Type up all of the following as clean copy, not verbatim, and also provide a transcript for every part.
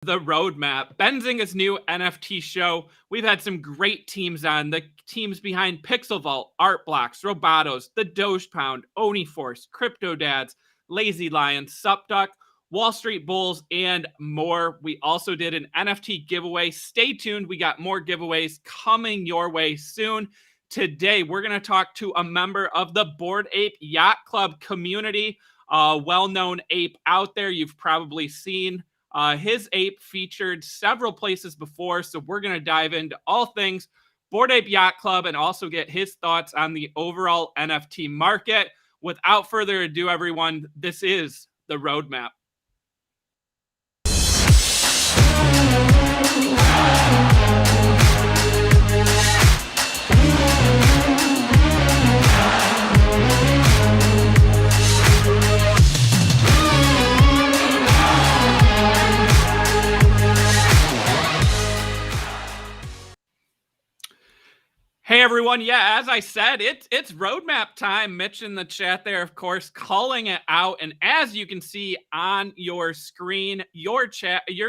The roadmap. Benzinga's new NFT show. We've had some great teams on. The teams behind Pixel Vault, Art Blocks, Robotos, The Doge Pound, Oniforce, Crypto Dads, Lazy Lions, Supduck, Wall Street Bulls, and more. We also did an NFT giveaway. Stay tuned. We got more giveaways coming your way soon. Today, we're going to talk to a member of the Bored Ape Yacht Club community, a well-known ape out there you've probably seen. His ape featured several places before, so we're going to dive into all things Bored Ape Yacht Club and also get his thoughts on the overall NFT market. Without further ado, everyone, this is the roadmap. Hey everyone, yeah, as I said, it's roadmap time. Mitch in the chat there, of course, calling it out. And as you can see on your screen, your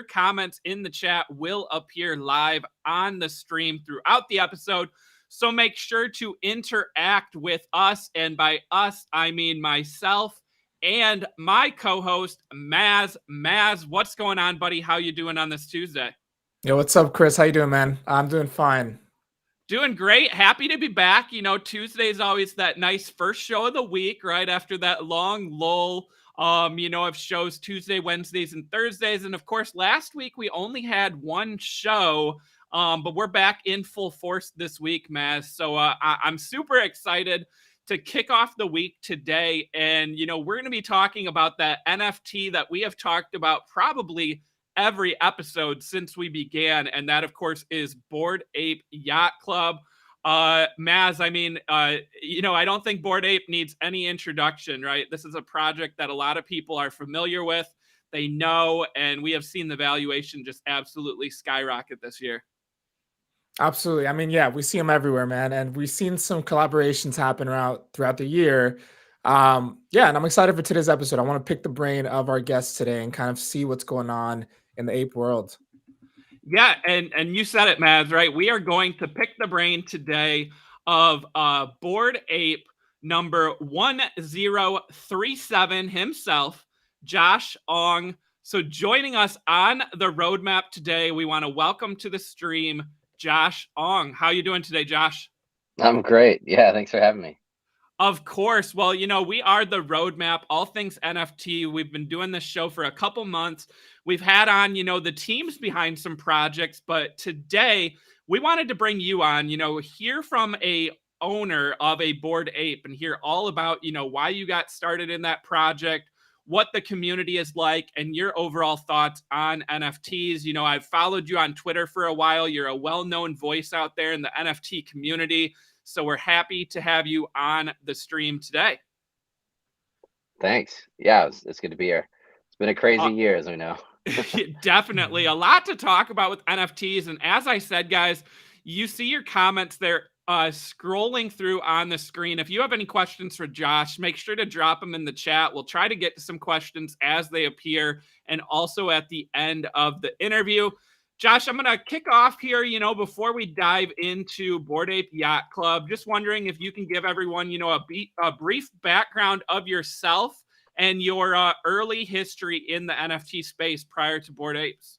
comments in the chat will appear live on the stream throughout the episode. So make sure to interact with us. And by us, I mean myself and my co-host, Maz. Maz, what's going on, buddy? How you doing on this Tuesday? Yo, what's up, Chris? How you doing, man? I'm doing fine. Doing great. Happy to be back. You know, Tuesday is always that nice first show of the week, right after that long lull, of shows Tuesday, Wednesdays, and Thursdays. And of course, last week we only had one show, but we're back in full force this week, Maz. So I'm super excited to kick off the week today. And, we're going to be talking about that NFT that we have talked about probably every episode since we began, and that of course is Bored Ape Yacht Club. Maz, I mean, I don't think Bored Ape needs any introduction, right? This is a project that a lot of people are familiar with, they know, and we have seen the valuation just absolutely skyrocket this year. Absolutely. I mean, yeah, we see them everywhere, man, and we've seen some collaborations happen throughout the year. And I'm excited for today's episode. I want to pick the brain of our guests today and kind of see what's going on in the ape world. Yeah, and you said it, Maz, right? We are going to pick the brain today of Bored Ape number 1037 himself, Josh Ong. So joining us on the roadmap today, we want to welcome to the stream Josh Ong. How you doing today, Josh? I'm great. Yeah, thanks for having me. Of course. Well, we are the roadmap, all things NFT. We've been doing this show for a couple months. We've had on, the teams behind some projects, but today we wanted to bring you on, hear from a owner of a Bored Ape and hear all about, why you got started in that project, what the community is like, and your overall thoughts on NFTs. I've followed you on Twitter for a while. You're a well-known voice out there in the NFT community. So we're happy to have you on the stream today. Thanks. Yeah, it's good to be here. It's been a crazy year, as we know. Definitely a lot to talk about with NFTs. And as I said, guys, you see your comments there scrolling through on the screen. If you have any questions for Josh, make sure to drop them in the chat. We'll try to get to some questions as they appear and also at the end of the interview. Josh, I'm going to kick off here, before we dive into Bored Ape Yacht Club. Just wondering if you can give everyone, a brief background of yourself and your early history in the NFT space prior to Bored Apes.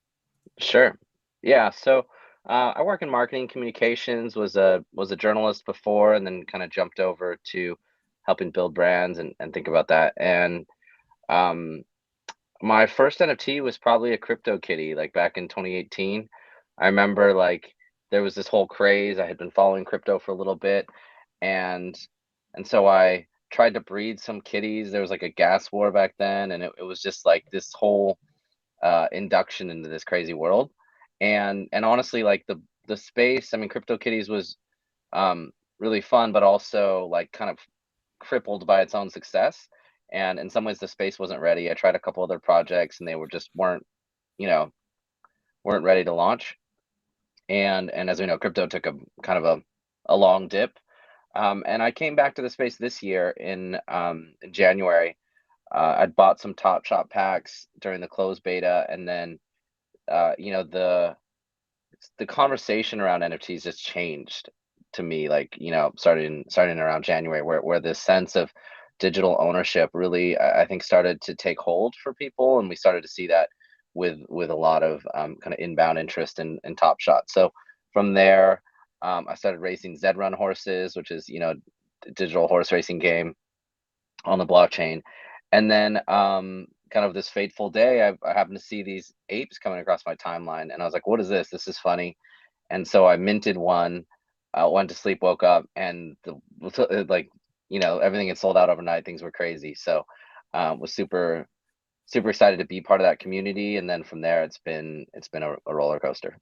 Sure. Yeah. So I work in marketing communications, was a journalist before, and then kind of jumped over to helping build brands and think about that. And my first NFT was probably a crypto kitty, like back in 2018. I remember there was this whole craze. I had been following crypto for a little bit, and so I tried to breed some kitties. There was like a gas war back then, and it was just like this whole induction into this crazy world. And honestly, like the space, I mean, crypto kitties was really fun, but also like kind of crippled by its own success. And in some ways the space wasn't ready. I tried a couple other projects and they weren't ready to launch. And as we know, crypto took a kind of a long dip. And I came back to the space this year in January. I'd bought some Top Shot packs during the closed beta, and then you know, the conversation around NFTs just changed to me, like, you know, starting around January, where this sense of digital ownership really, I think, started to take hold for people, and we started to see that with a lot of kind of inbound interest in Top Shot. So from there, I started racing Zed Run horses, which is, you know, digital horse racing game on the blockchain. And then kind of this fateful day, I happened to see these apes coming across my timeline, and I was like, what is this? This is funny. And so I minted one, went to sleep, woke up, and like, you know, everything had sold out overnight. Things were crazy. So was super excited to be part of that community. And then from there, it's been a roller coaster.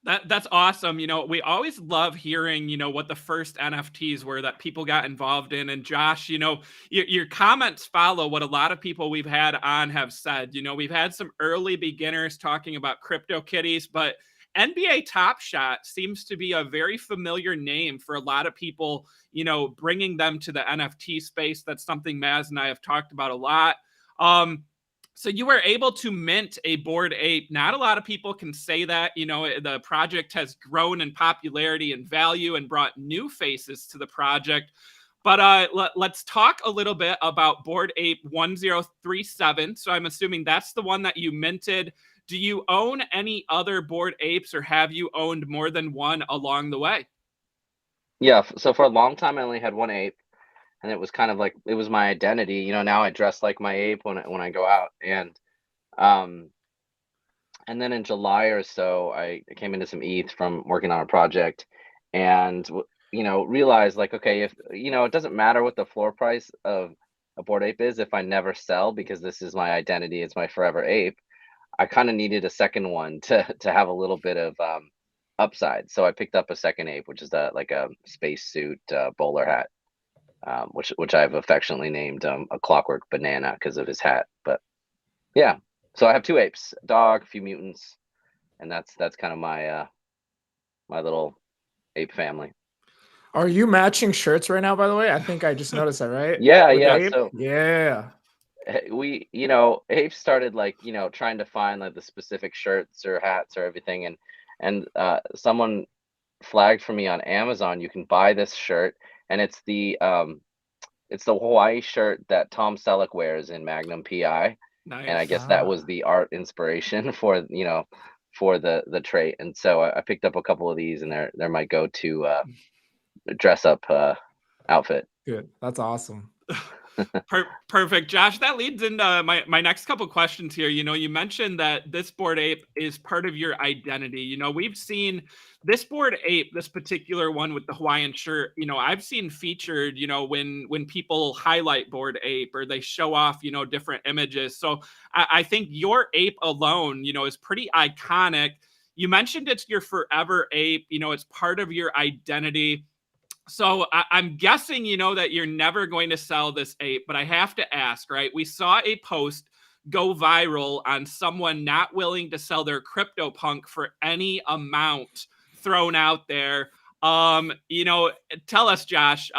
That's awesome. You know, we always love hearing, you know, what the first NFTs were that people got involved in. And Josh, you know, your comments follow what a lot of people we've had on have said. You know, we've had some early beginners talking about crypto kitties, but NBA Top Shot seems to be a very familiar name for a lot of people, you know, bringing them to the NFT space. That's something Maz and I have talked about a lot. So you were able to mint a Bored Ape. Not a lot of people can say that. You know, the project has grown in popularity and value and brought new faces to the project. But let's talk a little bit about Bored Ape 1037. So I'm assuming that's the one that you minted. Do you own any other Bored Apes, or have you owned more than one along the way? Yeah. So for a long time, I only had one ape, and it was kind of like it was my identity. You know, now I dress like my ape when I go out, um, and then in July or so, I came into some ETH from working on a project, and you know, realized like, okay, if you know, it doesn't matter what the floor price of a Bored Ape is if I never sell, because this is my identity, it's my forever ape. I kind of needed a second one to have a little bit of upside. So I picked up a second ape, which is like a spacesuit bowler hat, which I've affectionately named a Clockwork Banana because of his hat. But yeah, so I have two apes, a dog, a few mutants, and that's kind of my little ape family. Are you matching shirts right now, by the way? I think I just noticed that, right? Yeah, With the yeah. ape? So Yeah. we, you know, Ape started like, you know, trying to find like the specific shirts or hats or everything, and someone flagged for me on Amazon. You can buy this shirt, and it's the Hawaii shirt that Tom Selleck wears in Magnum PI, and I Nice. guess that was Ah, the art inspiration for, you know, for the trait. And so I picked up a couple of these, and they're my go-to dress up outfit. good. That's awesome. Perfect, Josh. That leads into my next couple questions here. You know, you mentioned that this Bored Ape is part of your identity. You know, we've seen this Bored Ape, this particular one with the Hawaiian shirt. You know, I've seen featured. You know, when people highlight Bored Ape or they show off, you know, different images. So I think your ape alone, you know, is pretty iconic. You mentioned it's your forever ape. You know, it's part of your identity. So I'm guessing you know that you're never going to sell this ape, but I have to ask, right? We saw a post go viral on someone not willing to sell their CryptoPunk for any amount thrown out there. You know, tell us, Josh,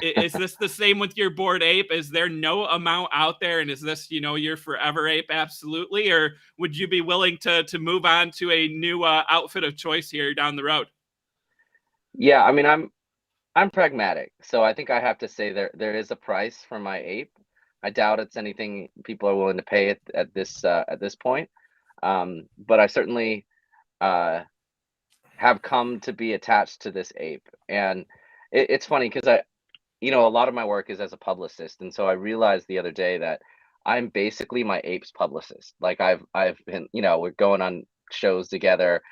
is this the same with your Bored Ape? Is there no amount out there, and is this, you know, your forever ape? Absolutely, or would you be willing to move on to a new outfit of choice here down the road? Yeah, I mean, I'm pragmatic, so I think I have to say there is a price for my ape. I doubt it's anything people are willing to pay at this point. But I certainly uh, have come to be attached to this ape, and it's funny because you know, a lot of my work is as a publicist, and so I realized the other day that I'm basically my ape's publicist. Like I've been, you know, we're going on shows together.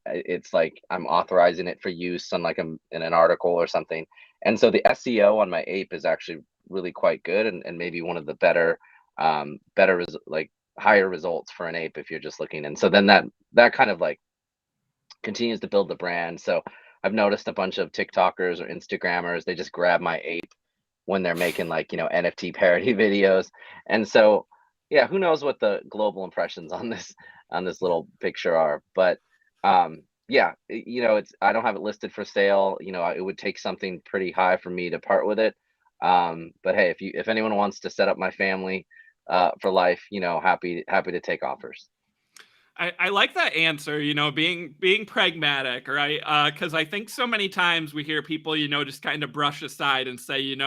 It's like I'm authorizing it for use on like in an article or something. And so the SEO on my ape is actually really quite good, and maybe one of the like higher results for an ape if you're just looking. And so then that kind of like continues to build the brand. So I've noticed a bunch of TikTokers or Instagrammers, they just grab my ape when they're making like, you know, NFT parody videos. And so, yeah, who knows what the global impressions on this little picture are, but yeah, you know, it's I don't have it listed for sale. You know, it would take something pretty high for me to part with it. But hey, if anyone wants to set up my family for life, you know, happy to take offers. I like that answer, being pragmatic, right? Because I think so many times we hear people, just kind of brush aside and say,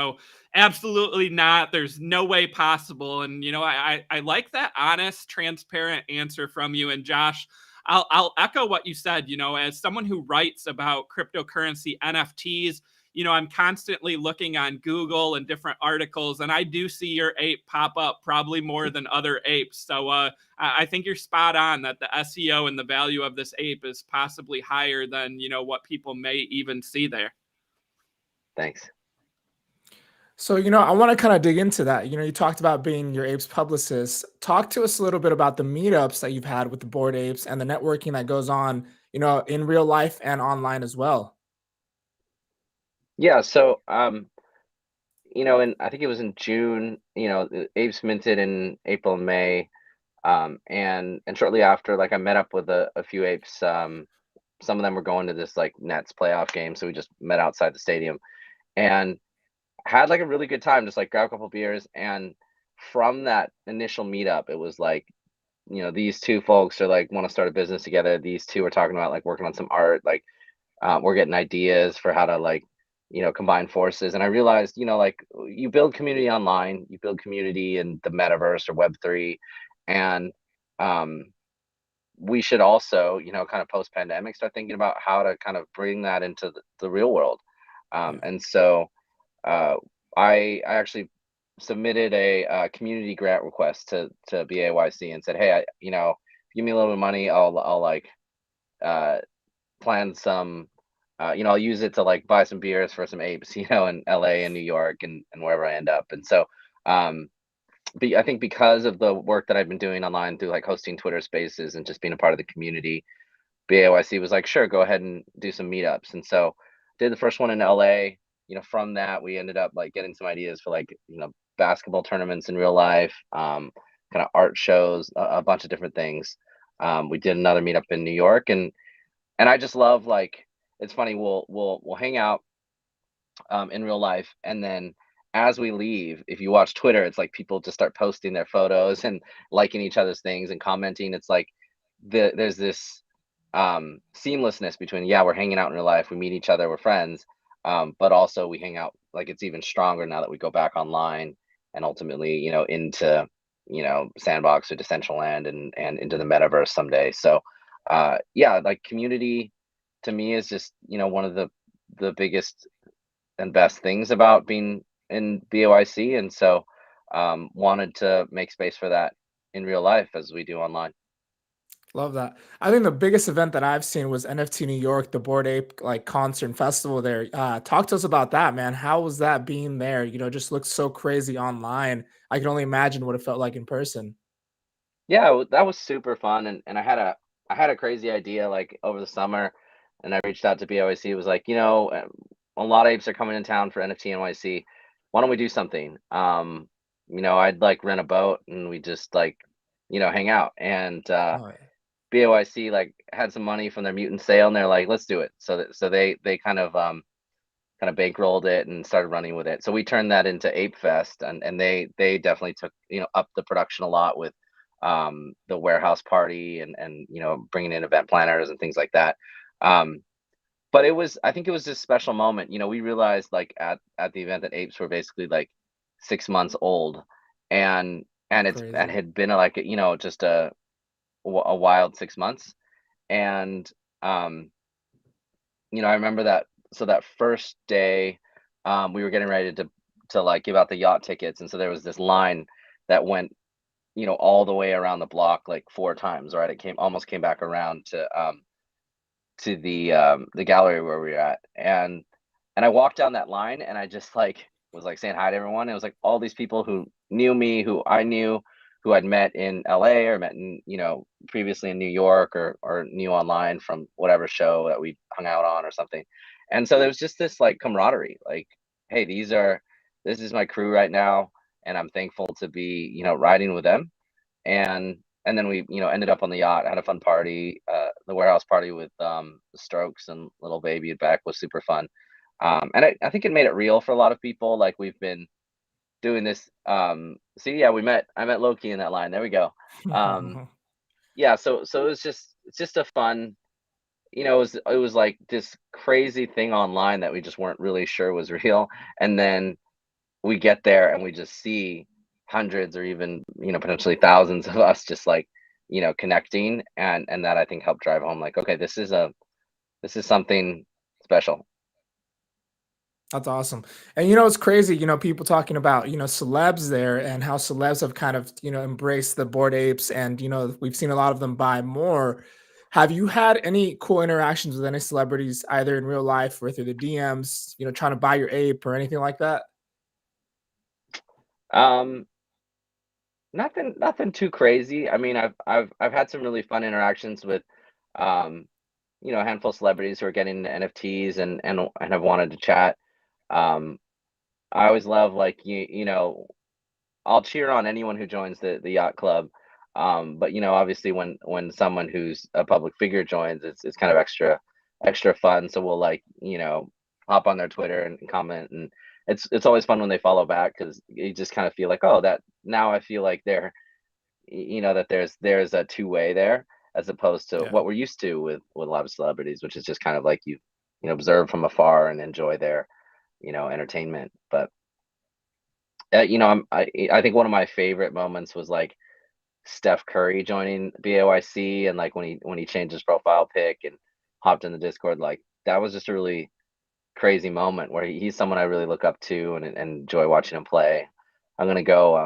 absolutely not. There's no way possible. And I like that honest, transparent answer from you. And Josh, I'll echo what you said. As someone who writes about cryptocurrency NFTs, I'm constantly looking on Google and different articles, and I do see your ape pop up probably more than other apes. So I think you're spot on that the SEO and the value of this ape is possibly higher than what people may even see there. Thanks. So, I want to kind of dig into that. You talked about being your apes publicist. Talk to us a little bit about the meetups that you've had with the board apes and the networking that goes on, in real life and online as well. Yeah, so and I think it was in June, the Apes minted in April and May. And shortly after, like I met up with a few apes. Some of them were going to this like Nets playoff game, so we just met outside the stadium and had like a really good time. Just like grab a couple beers, and from that initial meetup, it was like, these two folks are like want to start a business together. These two are talking about like working on some art. Like we're getting ideas for how to like combine forces. And I realized, like you build community online, you build community in the metaverse or Web3, and we should also, kind of post pandemic, start thinking about how to kind of bring that into the real world. Yeah. And so I actually submitted a community grant request to BAYC and said, hey, give me a little bit of money, I'll like plan some, I'll use it to like buy some beers for some apes, in LA and New York and wherever I end up. And so I think because of the work that I've been doing online through like hosting Twitter spaces and just being a part of the community, BAYC was like, sure, go ahead and do some meetups. And so did the first one in LA. From that, we ended up like getting some ideas for like, basketball tournaments in real life, kind of art shows, a bunch of different things. We did another meetup in New York, and I just love, like, it's funny, we'll hang out in real life, and then as we leave, if you watch Twitter, it's like people just start posting their photos and liking each other's things and commenting. It's like there's this seamlessness between, yeah, we're hanging out in real life, we meet each other, we're friends, but also we hang out, like it's even stronger now that we go back online and ultimately, into Sandbox or Decentraland and into the metaverse someday. So yeah, like community to me is just, one of the biggest and best things about being in BOIC. And so wanted to make space for that in real life as we do online. Love that. I think the biggest event that I've seen was NFT New York, the Board Ape like concert and festival there. Talk to us about that, man. How was that being there? Just looks so crazy online. I can only imagine what it felt like in person. Yeah, that was super fun. And I had a crazy idea like over the summer, and I reached out to BOIC. It was like, a lot of apes are coming in town for NFT NYC. Why don't we do something? I'd like rent a boat and we just like, hang out. And Oh, yeah. BOIC like had some money from their mutant sale, and they're like, let's do it. So they kind of bankrolled it and started running with it. So we turned that into Ape Fest, and they definitely took, up the production a lot with the warehouse party and bringing in event planners and things like that. But I think it was this special moment. We realized like at the event that apes were basically like 6 months old, and it Crazy. had been like, just a wild 6 months. And I remember that. So that first day, we were getting ready to like give out the yacht tickets, and so there was this line that went, all the way around the block like 4 times. Right, it almost came back around to the gallery where we were at, and I walked down that line, and I just like was like saying hi to everyone. It was like all these people who knew me, who I knew, who I'd met in LA or met in, previously in New York, or knew online from whatever show that we hung out on or something. And so there was just this like camaraderie, like, hey, this is my crew right now, and I'm thankful to be, riding with them. And then we, ended up on the yacht, had a fun party. The warehouse party with the Strokes and Little Baby Beck was super fun. And I think it made it real for a lot of people. Like we've been doing this. See, yeah, I met Loki in that line. There we go. yeah, so it's just a fun, it was like this crazy thing online that we just weren't really sure was real, and then we get there and we just see hundreds or even, potentially thousands of us just like, connecting, and that I think helped drive home like, okay, this is something special. That's awesome. And it's crazy, people talking about, celebs there and how celebs have kind of, embraced the board apes and, we've seen a lot of them buy more. Have you had any cool interactions with any celebrities either in real life or through the DMs, trying to buy your ape or anything like that? Um, nothing too crazy. I mean, I've had some really fun interactions with, um, a handful of celebrities who are getting into NFTs and have wanted to chat. Um, I always love like I'll cheer on anyone who joins the yacht club. But obviously when someone who's a public figure joins, it's kind of extra fun. So we'll like, hop on their Twitter and comment, and it's always fun when they follow back because you just kind of feel like, oh, that now I feel like that there's a two-way there, as opposed to Yeah. what we're used to with a lot of celebrities, which is just kind of like observe from afar and enjoy their entertainment. But I think one of my favorite moments was like Steph Curry joining BAYC, and like when he changed his profile pic and hopped in the Discord, like that was just a really crazy moment where he's someone I really look up to and enjoy watching him play. I'm gonna go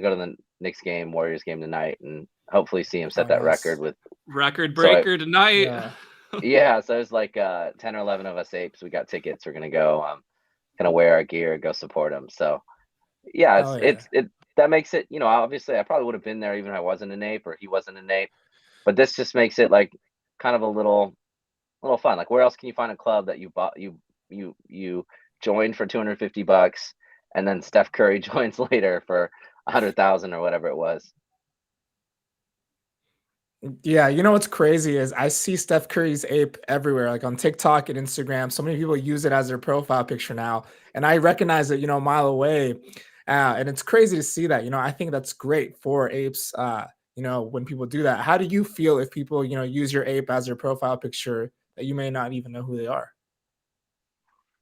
to the Knicks game, Warriors game tonight, and hopefully see him set Oh, that record nice. with. Record So breaker tonight. Yeah. yeah, so it's like 10 or 11 of us apes. We got tickets. We're gonna go, gonna wear our gear, go support him. So yeah, Hell yeah. it that makes it, obviously I probably would have been there even if I wasn't an ape or he wasn't an ape, but this just makes it like kind of a little fun. Like where else can you find a club that you bought you joined for $250 and then Steph Curry joins later for 100,000 or whatever it was. Yeah, what's crazy is I see Steph Curry's ape everywhere, like on TikTok and Instagram. So many people use it as their profile picture now, and I recognize it, a mile away. And it's crazy to see that. I think that's great for apes. When people do that, how do you feel if people, use your ape as their profile picture that you may not even know who they are?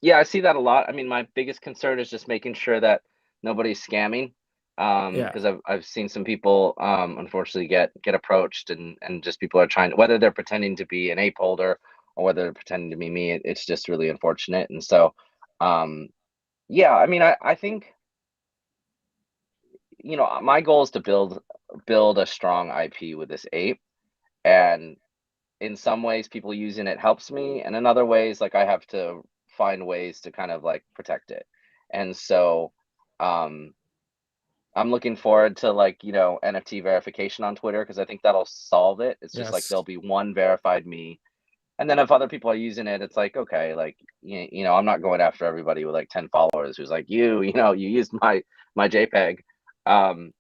Yeah, I see that a lot. I mean, my biggest concern is just making sure that nobody's scamming. Yeah. Because I've seen some people unfortunately get approached, and just people are trying, whether they're pretending to be an ape holder or whether they're pretending to be me, it's just really unfortunate. And so um yeah, I mean I think, my goal is to build a strong IP with this ape, and in some ways people using it helps me, and in other ways like I have to find ways to kind of like protect it. And so um I'm looking forward to like, NFT verification on Twitter because I think that'll solve it. It's just like Yes. there'll be one verified me. And then if other people are using it, it's like, okay, like I'm not going after everybody with like 10 followers who's like, you used my JPEG. Um,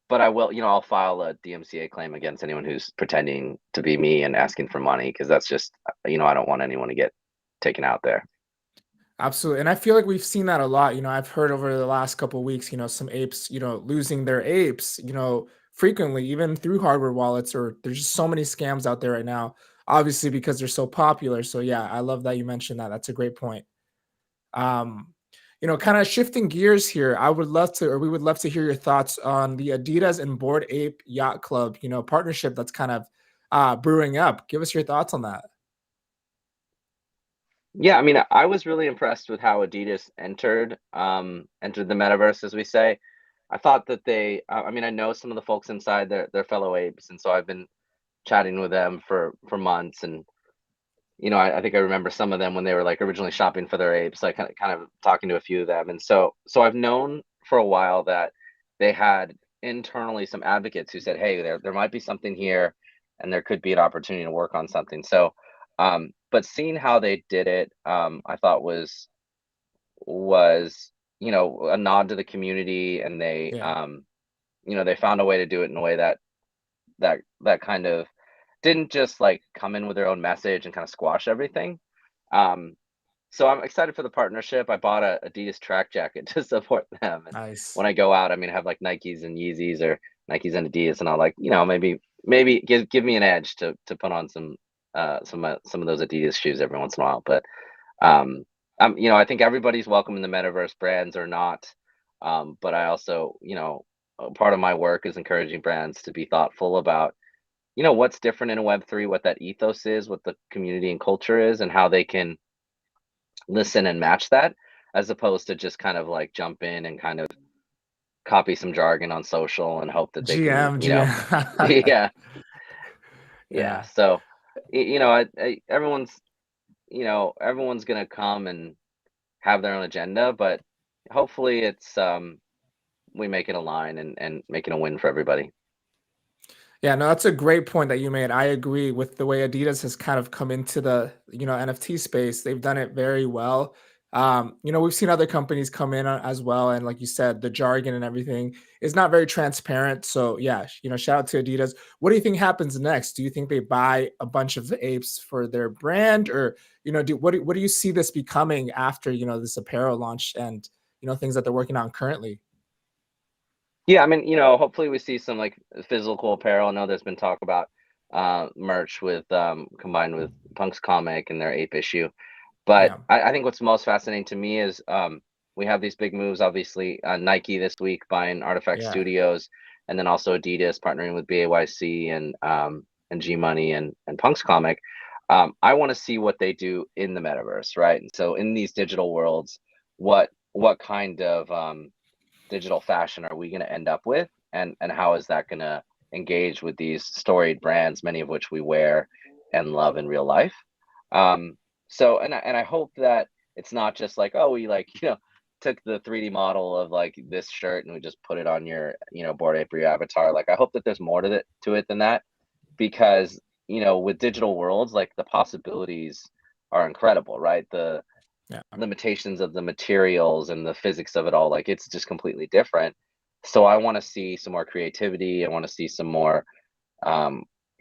but I will, I'll file a DMCA claim against anyone who's pretending to be me and asking for money, because that's just, I don't want anyone to get taken out there. Absolutely. And I feel like we've seen that a lot. I've heard over the last couple of weeks, some apes, losing their apes, frequently, even through hardware wallets, or there's just so many scams out there right now, obviously because they're so popular. So yeah, I love that you mentioned that. That's a great point. Um, kind of shifting gears here, I would love to, or we would love to hear your thoughts on the Adidas and Bored Ape Yacht Club, partnership that's kind of brewing up. Give us your thoughts on that. Yeah, I mean, I was really impressed with how Adidas entered the metaverse, as we say. I thought that I mean, I know some of the folks inside, their fellow apes, and so I've been chatting with them for months, and I think I remember some of them when they were like originally shopping for their apes. I kind of talking to a few of them, and so I've known for a while that they had internally some advocates who said, hey, there might be something here, and there could be an opportunity to work on something. So but seeing how they did it, I thought was a nod to the community, and Yeah. they found a way to do it in a way that kind of didn't just like come in with their own message and kind of squash everything. Um, so I'm excited for the partnership. I bought a Adidas track jacket to support them, and Nice. when I go out, I mean, I have like Nikes and Yeezys, or Nikes and Adidas, and I'll like, maybe maybe give me an edge to put on some of those Adidas shoes every once in a while. But I think everybody's welcome in the metaverse, brands or not. But I also, part of my work is encouraging brands to be thoughtful about, what's different in a Web3, what that ethos is, what the community and culture is, and how they can listen and match that, as opposed to just kind of like jump in and kind of copy some jargon on social and hope that they can, GM. yeah, yeah. Yeah. So, everyone's, everyone's gonna come and have their own agenda, but hopefully it's we make it align and make it a win for everybody. Yeah, no, that's a great point that you made. I agree with the way Adidas has kind of come into the, NFT space. They've done it very well. We've seen other companies come in as well, and like you said, the jargon and everything is not very transparent. So yeah, shout out to Adidas. What do you think happens next? Do you think they buy a bunch of the apes for their brand, or what do you see this becoming after this apparel launch and things that they're working on currently? Yeah, I mean, hopefully we see some like physical apparel. I know there's been talk about merch with combined with Punk's comic and their ape issue. But Yeah, I think what's most fascinating to me is we have these big moves, obviously, Nike this week buying Artifact yeah, Studios, and then also Adidas partnering with BAYC and G Money and Punk's comic. I want to see what they do in the metaverse, right? And so in these digital worlds, what kind of digital fashion are we going to end up with, and how is that going to engage with these storied brands, many of which we wear and love in real life. So and I hope that it's not just like, oh, we like took the 3D model of like this shirt and we just put it on your Bored Ape or your avatar. Like I hope that there's more to it than that, because with digital worlds, like the possibilities are incredible, right? The yeah. limitations of the materials and the physics of it all, like it's just completely different. So I want to see some more creativity. I want to see some more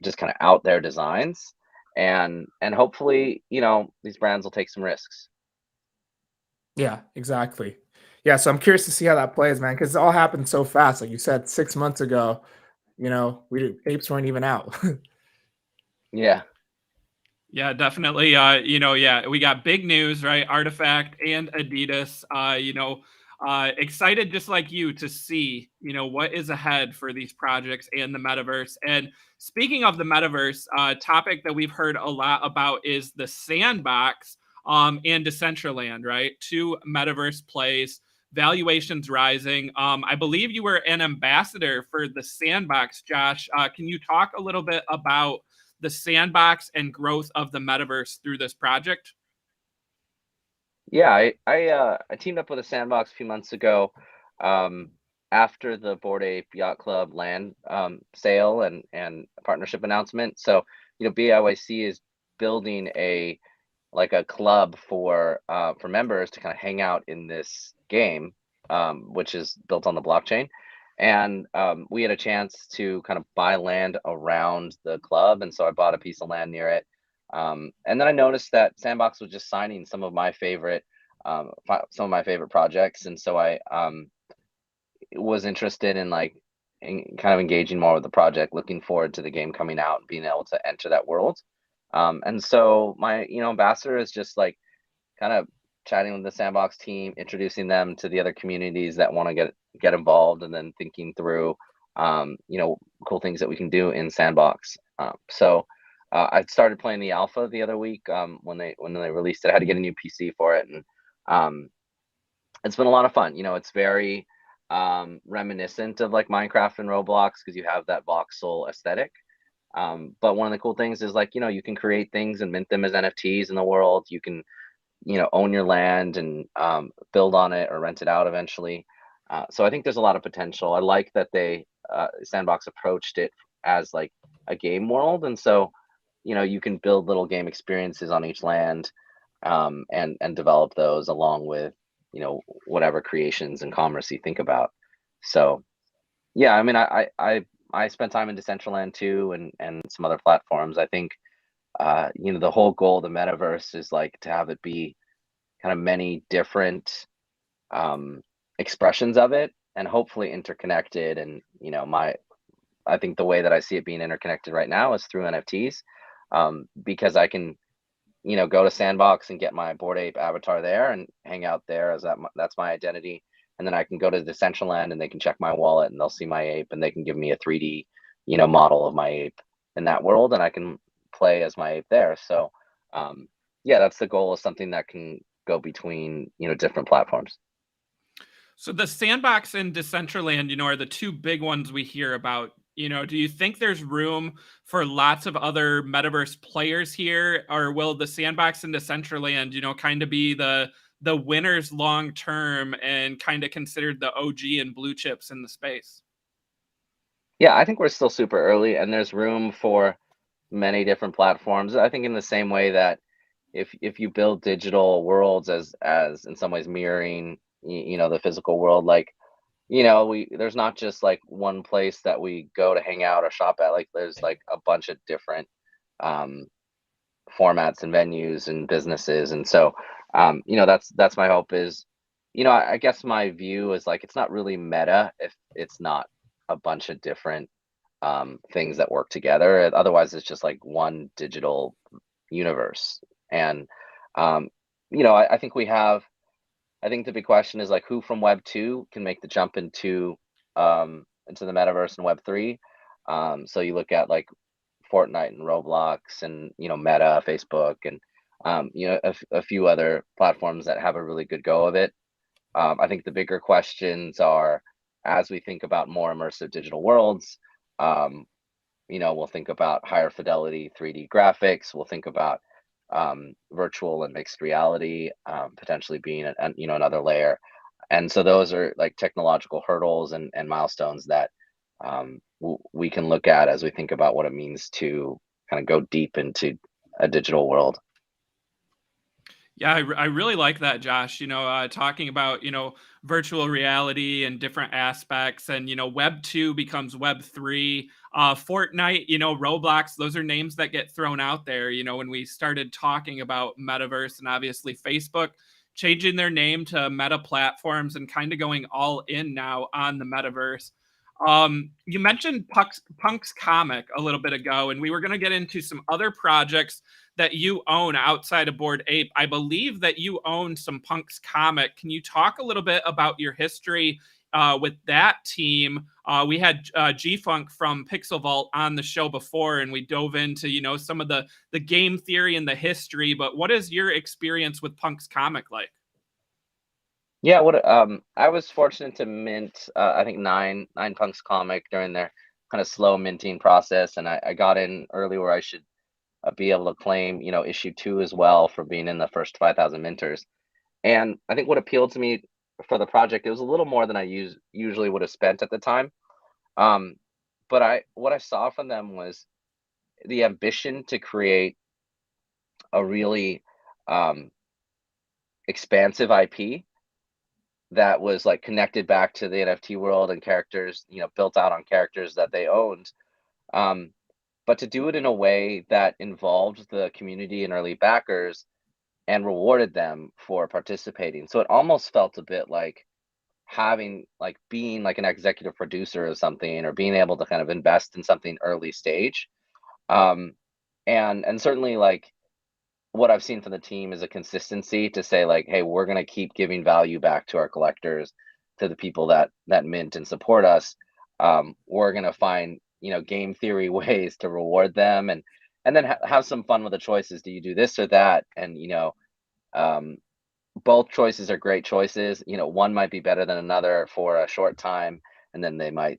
just kind of out there designs, and hopefully these brands will take some risks. Yeah, exactly. Yeah, so I'm curious to see how that plays, man, because it all happened so fast. Like you said, 6 months ago, apes weren't even out. Yeah. Yeah, definitely. Yeah, we got big news, right? Artifact and Adidas. Excited just like you to see, what is ahead for these projects and the metaverse. And speaking of the metaverse, topic that we've heard a lot about is the Sandbox and Decentraland, right? Two metaverse plays, valuations rising. I believe you were an ambassador for the Sandbox, Josh. Can you talk a little bit about the Sandbox and growth of the metaverse through this project? Yeah, I teamed up with a Sandbox a few months ago, um, after the Bored Ape Yacht Club land sale and partnership announcement. So BIYC is building a club for members to kind of hang out in this game, which is built on the blockchain. And we had a chance to kind of buy land around the club, and so I bought a piece of land near it. And then I noticed that Sandbox was just signing some of my favorite projects, and so I was interested in kind of engaging more with the project, looking forward to the game coming out and being able to enter that world. And so my ambassador is just like kind of chatting with the Sandbox team, introducing them to the other communities that want to get involved, and then thinking through cool things that we can do in Sandbox. So I started playing the alpha the other week when they released it. I had to get a new PC for it, and it's been a lot of fun. It's very reminiscent of like Minecraft and Roblox, because you have that voxel aesthetic. But one of the cool things is you can create things and mint them as NFTs in the world. You can own your land and build on it or rent it out eventually. So I think there's a lot of potential. I like that they Sandbox approached it as like a game world, and so you can build little game experiences on each land, and develop those along with whatever creations and commerce you think about. So yeah, I mean, I spent time in Decentraland too, and some other platforms. I think the whole goal of the metaverse is like to have it be kind of many different expressions of it, and hopefully interconnected. And I think the way that I see it being interconnected right now is through NFTs, because I can, go to Sandbox and get my Bored Ape avatar there and hang out there as that's my identity. And then I can go to Decentraland and they can check my wallet and they'll see my ape and they can give me a 3D, model of my ape in that world, and I can play as my ape there. So, yeah, that's the goal, is something that can go between, different platforms. So the Sandbox and Decentraland, are the two big ones we hear about. Do you think there's room for lots of other metaverse players here, or will the Sandbox and Decentraland, kind of be the winners long term and kind of considered the OG and blue chips in the space? Yeah, I think we're still super early and there's room for many different platforms. I think in the same way that if you build digital worlds as in some ways mirroring the physical world, like, there's not just like one place that we go to hang out or shop at. Like there's like a bunch of different um formats and venues and businesses. And so that's my hope is, I guess my view is like it's not really meta if it's not a bunch of different things that work together. Otherwise it's just like one digital universe. And I think I think the big question is like who from Web 2 can make the jump into the metaverse and Web 3. So you look at like Fortnite and Roblox and Meta, Facebook, and a few other platforms that have a really good go of it. I think the bigger questions are, as we think about more immersive digital worlds, we'll think about higher fidelity 3D graphics. We'll think about virtual and mixed reality potentially being another layer. And so those are like technological hurdles and milestones that we can look at as we think about what it means to kind of go deep into a digital world. Yeah, I really like that, Josh. Talking about virtual reality and different aspects, and Web 2 becomes Web 3. Fortnite, Roblox, those are names that get thrown out there. When we started talking about metaverse, and obviously Facebook changing their name to Meta Platforms and kind of going all in now on the metaverse. You mentioned Punk's comic a little bit ago, and we were going to get into some other projects that you own outside of Bored Ape. I believe that you own some Punk's comic. Can you talk a little bit about your history with that team? We had G Funk from Pixel Vault on the show before, and we dove into some of the game theory and the history. But what is your experience with Punk's comic like? Yeah, I was fortunate to mint I think nine Punks comic during their kind of slow minting process, and I got in early where I should be able to claim issue 2 as well for being in the first 5,000 minters. And I think what appealed to me for the project, it was a little more than I usually would have spent at the time. But what I saw from them was the ambition to create a really expansive IP that was like connected back to the NFT world and characters, built out on characters that they owned. But to do it in a way that involved the community and early backers and rewarded them for participating. So it almost felt a bit like being like an executive producer or something, or being able to kind of invest in something early stage. And certainly like what I've seen from the team is a consistency to say like, hey, we're going to keep giving value back to our collectors, to the people that mint and support us. We're going to find game theory ways to reward them, and then have some fun with the choices. Do you do this or that? And both choices are great choices. One might be better than another for a short time, and then they might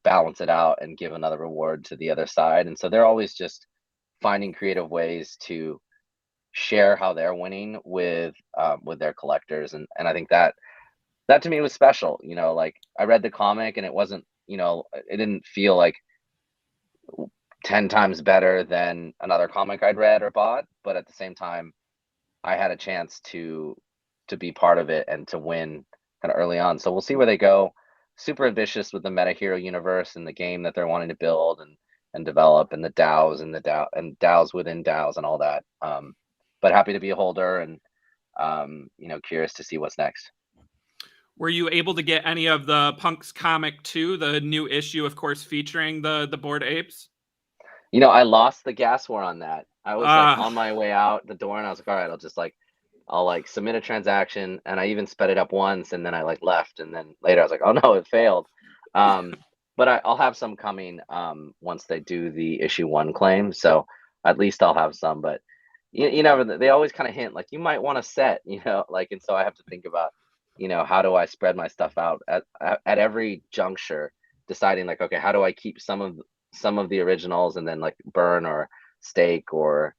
balance it out and give another reward to the other side. And so they're always just finding creative ways to share how they're winning with their collectors. And I think that to me was special. Like I read the comic and it wasn't, it didn't feel like 10 times better than another comic I'd read or bought, but at the same time I had a chance to be part of it and to win kind of early on. So we'll see where they go. Super ambitious with the meta hero universe and the game that they're wanting to build and develop, and the DAOs and DAOs within DAOs and all that. But happy to be a holder, and curious to see what's next. Were you able to get any of the Punk's comic too, the new issue, of course, featuring the Bored Apes? You know, I lost the gas war on that. I was like Ah, on my way out the door, and I was like, all right, I'll like submit a transaction, and I even sped it up once, and then I like left, and then later I was like, oh no, it failed. Um, but I'll have some coming once they do the issue one claim, so at least I'll have some. But you never, they always kind of hint like you might want to set, like, and so I have to think about, how do I spread my stuff out at every juncture, deciding like, okay, how do I keep some of the originals and then like burn or stake or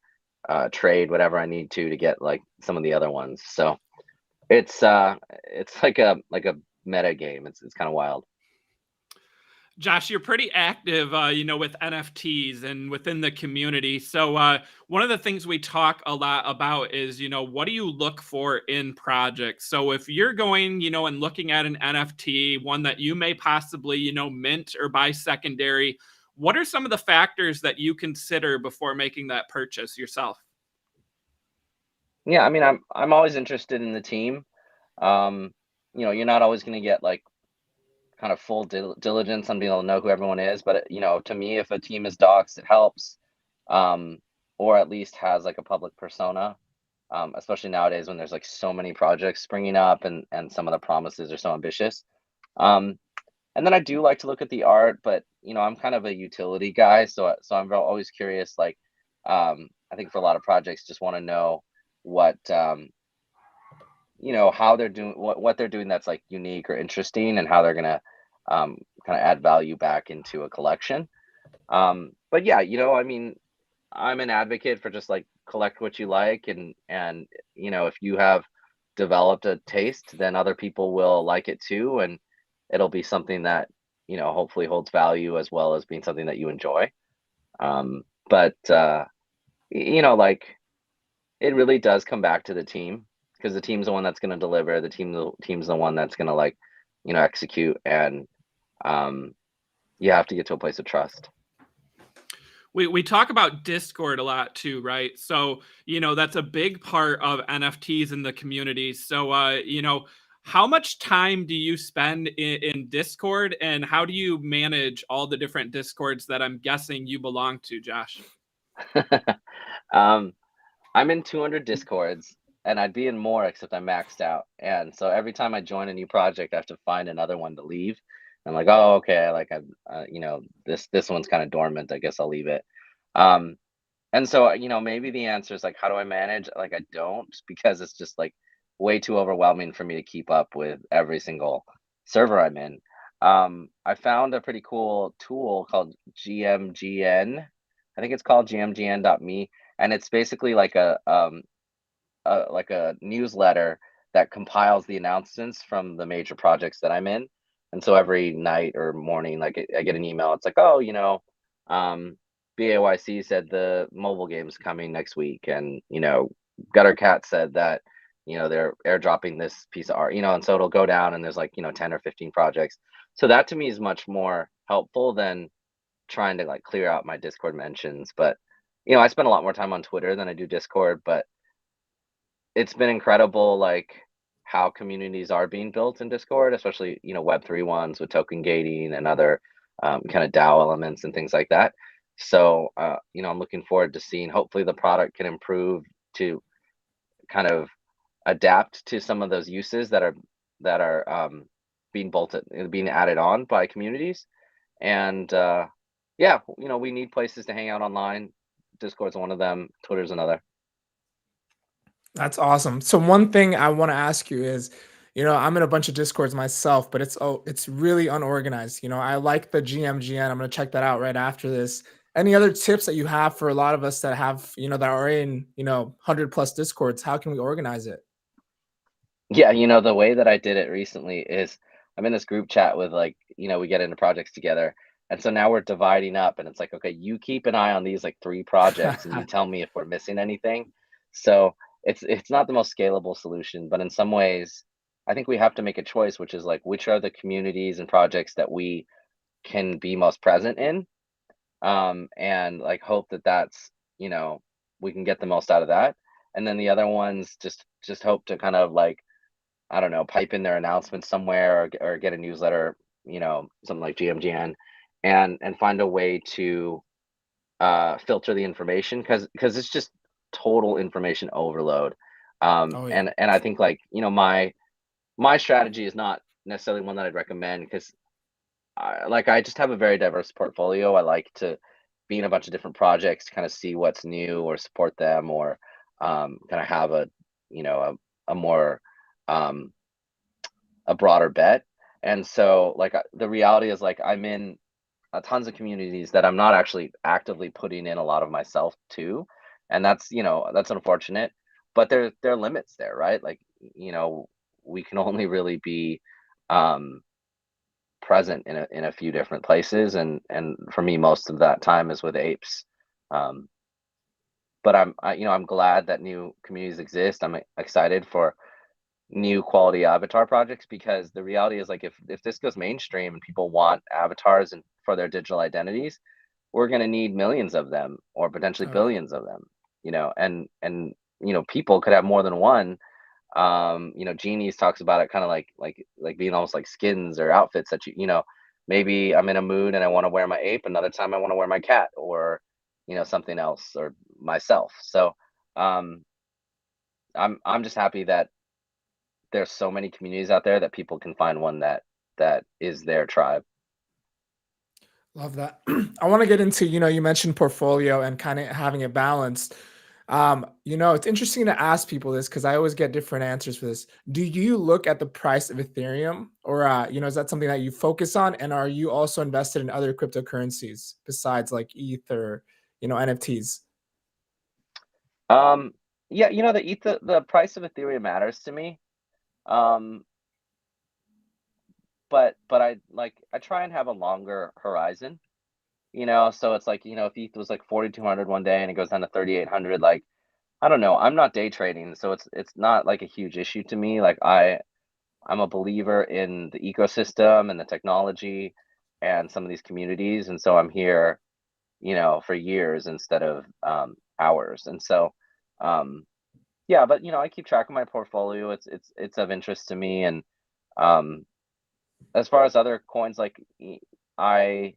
trade whatever I need to get like some of the other ones. So it's like a meta game. It's kind of wild. Josh, you're pretty active, with NFTs and within the community. So one of the things we talk a lot about is, what do you look for in projects? So if you're going, and looking at an NFT, one that you may possibly, mint or buy secondary, what are some of the factors that you consider before making that purchase yourself? Yeah, I mean, I'm always interested in the team. Um, you're not always going to get like kind of full diligence on being able to know who everyone is, but to me, if a team is docs, it helps, um, or at least has like a public persona, especially nowadays when there's like so many projects springing up and some of the promises are so ambitious. Um, and then I do like to look at the art, but I'm kind of a utility guy, so I'm always curious. Like, I think for a lot of projects, just want to know what how they're doing, what they're doing that's like unique or interesting, and how they're gonna kind of add value back into a collection. But yeah, I mean, I'm an advocate for just like collect what you like, and if you have developed a taste, then other people will like it too, and it'll be something that hopefully holds value as well as being something that you enjoy. But like it really does come back to the team, because the team's the one that's going to deliver. The team's the one that's going to like execute, and um, you have to get to a place of trust. We talk about Discord a lot too, right? So, that's a big part of NFTs in the community. So, how much time do you spend in Discord, and how do you manage all the different Discords that I'm guessing you belong to, Josh? um, I'm in 200 discords, and I'd be in more except I'm maxed out. And so every time I join a new project, I have to find another one to leave. I'm like, oh, okay, like this one's kind of dormant. I guess I'll leave it. Um, and so maybe the answer is like, how do I manage? Like, I don't, because it's just like way too overwhelming for me to keep up with every single server I'm in. I found a pretty cool tool called GMGN. I think it's called gmgn.me, and it's basically like a newsletter that compiles the announcements from the major projects that I'm in. And so every night or morning, like I get an email. It's like, oh, um, BAYC said the mobile game's coming next week, and Gutter Cat said that they're airdropping this piece of art, and so it'll go down, and there's like 10 or 15 projects. So that to me is much more helpful than trying to like clear out my Discord mentions. But I spend a lot more time on Twitter than I do Discord, but it's been incredible, like how communities are being built in Discord, especially Web3 ones with token gating and other kind of DAO elements and things like that. So I'm looking forward to seeing. Hopefully, the product can improve to kind of adapt to some of those uses that are being added on by communities. And yeah, we need places to hang out online. Discord's one of them. Twitter's another. That's awesome. So one thing I want to ask you is, I'm in a bunch of discords myself, but it's really unorganized. I like the GMGN. I'm gonna check that out right after this. Any other tips that you have for a lot of us that have, that are in, 100+ discords? How can we organize it? Yeah, the way that I did it recently is I'm in this group chat with like, we get into projects together. And so now we're dividing up, and it's like, okay, you keep an eye on these like 3 projects and you tell me if we're missing anything. So it's not the most scalable solution, but in some ways, I think we have to make a choice, which is like, which are the communities and projects that we can be most present in, and like hope that that's, we can get the most out of that. And then the other ones just hope to kind of like I don't know, pipe in their announcements somewhere, or get a newsletter, something like GMGN, and find a way to filter the information, because it's just total information overload. Oh yeah. And I think, like, my strategy is not necessarily one that I'd recommend, because I just have a very diverse portfolio. I like to be in a bunch of different projects to kind of see what's new or support them, or kind of have a more um, a broader bet. And so, like, the reality is, like, I'm in tons of communities that I'm not actually actively putting in a lot of myself to, and that's unfortunate. But there are limits there, right? Like, we can only really be um, present in a few different places, and for me, most of that time is with Apes. Um, but I'm glad that new communities exist. I'm excited for new quality avatar projects, because the reality is, like, if this goes mainstream and people want avatars and for their digital identities, we're going to need millions of them, or potentially Oh yeah. billions of them. And people could have more than one. Genies talks about it kind of like being almost like skins or outfits that maybe I'm in a mood and I want to wear my ape, another time I want to wear my cat, or something else, or myself. So um I'm just happy that there's so many communities out there that people can find one that is their tribe. Love that. I want to get into, you mentioned portfolio and kind of having it balanced. It's interesting to ask people this because I always get different answers for this. Do you look at the price of Ethereum, or is that something that you focus on? And are you also invested in other cryptocurrencies besides like ETH or, NFTs? um yeah, the price of Ethereum matters to me. um but I try and have a longer horizon. So it's like, if ETH was like 4,200 one day and it goes down to 3,800, like, I don't know, I'm not day trading, so it's not like a huge issue to me. Like, I'm a believer in the ecosystem and the technology and some of these communities, and so I'm here, for years instead of hours. And so, um, yeah, but I keep track of my portfolio. It's of interest to me. And um, as far as other coins, like, I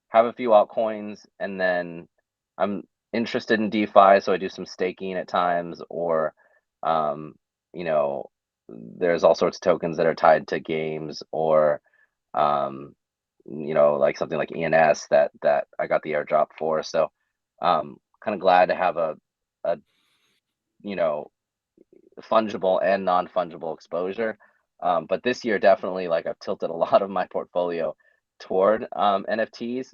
have a few altcoins, and then I'm interested in DeFi, so I do some staking at times, or um, you know, there's all sorts of tokens that are tied to games, or um, like something like ENS that I got the airdrop for. So kind of glad to have a you know fungible and non-fungible exposure. But this year, definitely, like, I've tilted a lot of my portfolio toward NFTs,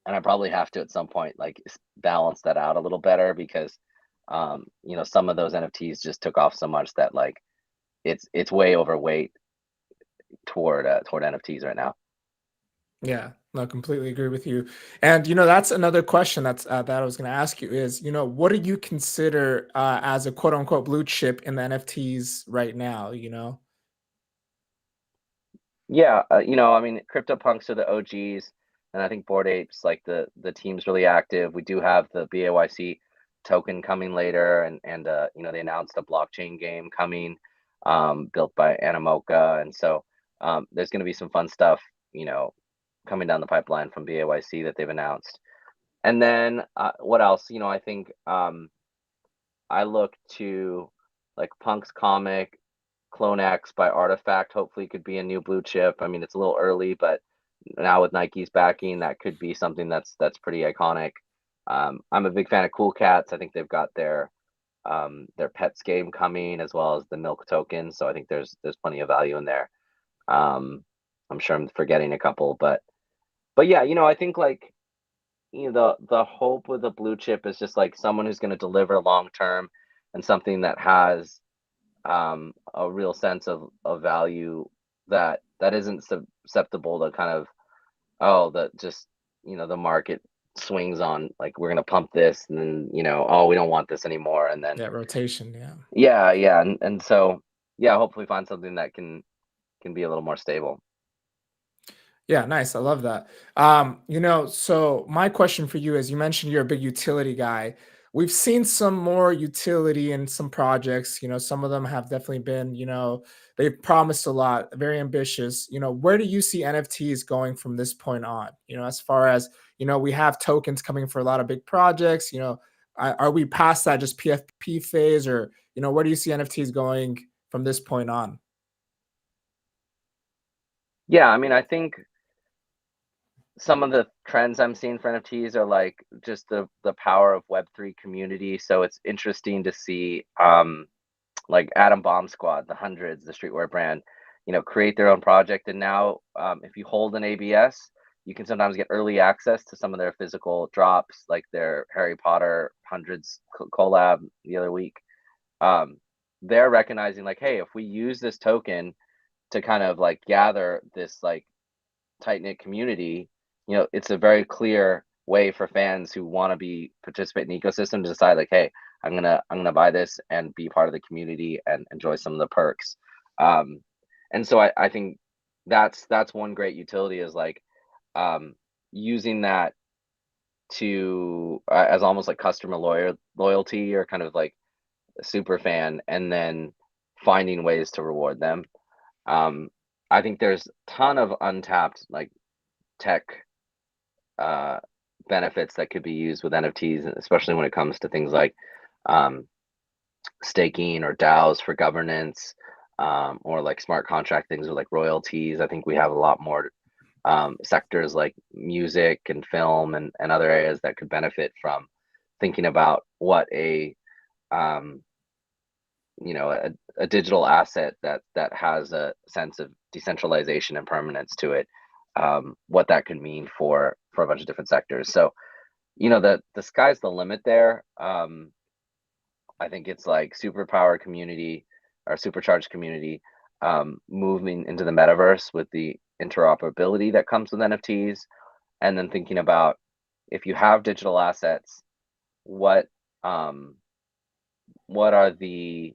and I probably have to at some point, like, balance that out a little better, because some of those NFTs just took off so much that, like, it's way overweight toward NFTs right now. Yeah, no, completely agree with you. And that's another question that I was going to ask you is, what do you consider as a quote unquote blue chip in the NFTs right now? Yeah, I mean, CryptoPunks are the OGs, and I think Bored Apes, like, the team's really active. We do have the BAYC token coming later, and they announced a blockchain game coming, built by Animoca, and so there's going to be some fun stuff, coming down the pipeline from BAYC that they've announced. And then what else? I think I look to, like, Punk's comic, Clone X by Artifact. Hopefully, could be a new blue chip. I mean, it's a little early, but now with Nike's backing, that could be something that's pretty iconic. I'm a big fan of Cool Cats. I think they've got their pets game coming, as well as the milk token. So I think there's plenty of value in there. Um, I'm sure I'm forgetting a couple, but yeah, I think, like, the hope with a blue chip is just, like, someone who's going to deliver long term, and something that has a real sense of value, that isn't susceptible to kind of, that just, the market swings on, like, we're going to pump this, and then, oh, we don't want this anymore, and then, Yeah, rotation. Yeah. yeah, and so, yeah, hopefully find something that can be a little more stable. Yeah, nice. I love that. So my question for you is, you mentioned you're a big utility guy. we've seen some more utility in some projects. Some of them have definitely been, they've promised a lot, very ambitious. Where do you see NFTs going from this point on? As far as, we have tokens coming for a lot of big projects. Are we past that just PFP phase, or, where do you see NFTs going from this point on? Yeah, I mean, I think some of the trends I'm seeing for NFTs are like just the power of Web3 community. So it's interesting to see like Atom Bomb Squad, the Hundreds, the streetwear brand, create their own project. And now if you hold an ABS, you can sometimes get early access to some of their physical drops, like their Harry Potter Hundreds collab the other week. They're recognizing like, hey, if we use this token to kind of like gather this like tight-knit community, it's a very clear way for fans who want to participate in the ecosystem to decide like, hey, I'm gonna buy this and be part of the community and enjoy some of the perks. And so I think that's one great utility, is like using that to as almost like customer loyalty, or kind of like a super fan, and then finding ways to reward them. I think there's a ton of untapped like tech benefits that could be used with NFTs, especially when it comes to things like staking or DAOs for governance, or like smart contract things with like royalties. I think we have a lot more sectors like music and film and other areas that could benefit from thinking about what a digital asset that has a sense of decentralization and permanence to it, what that could mean for a bunch of different sectors. So the sky's the limit there. I think it's like superpower community or supercharged community moving into the metaverse with the interoperability that comes with NFTs, and then thinking about, if you have digital assets, what are the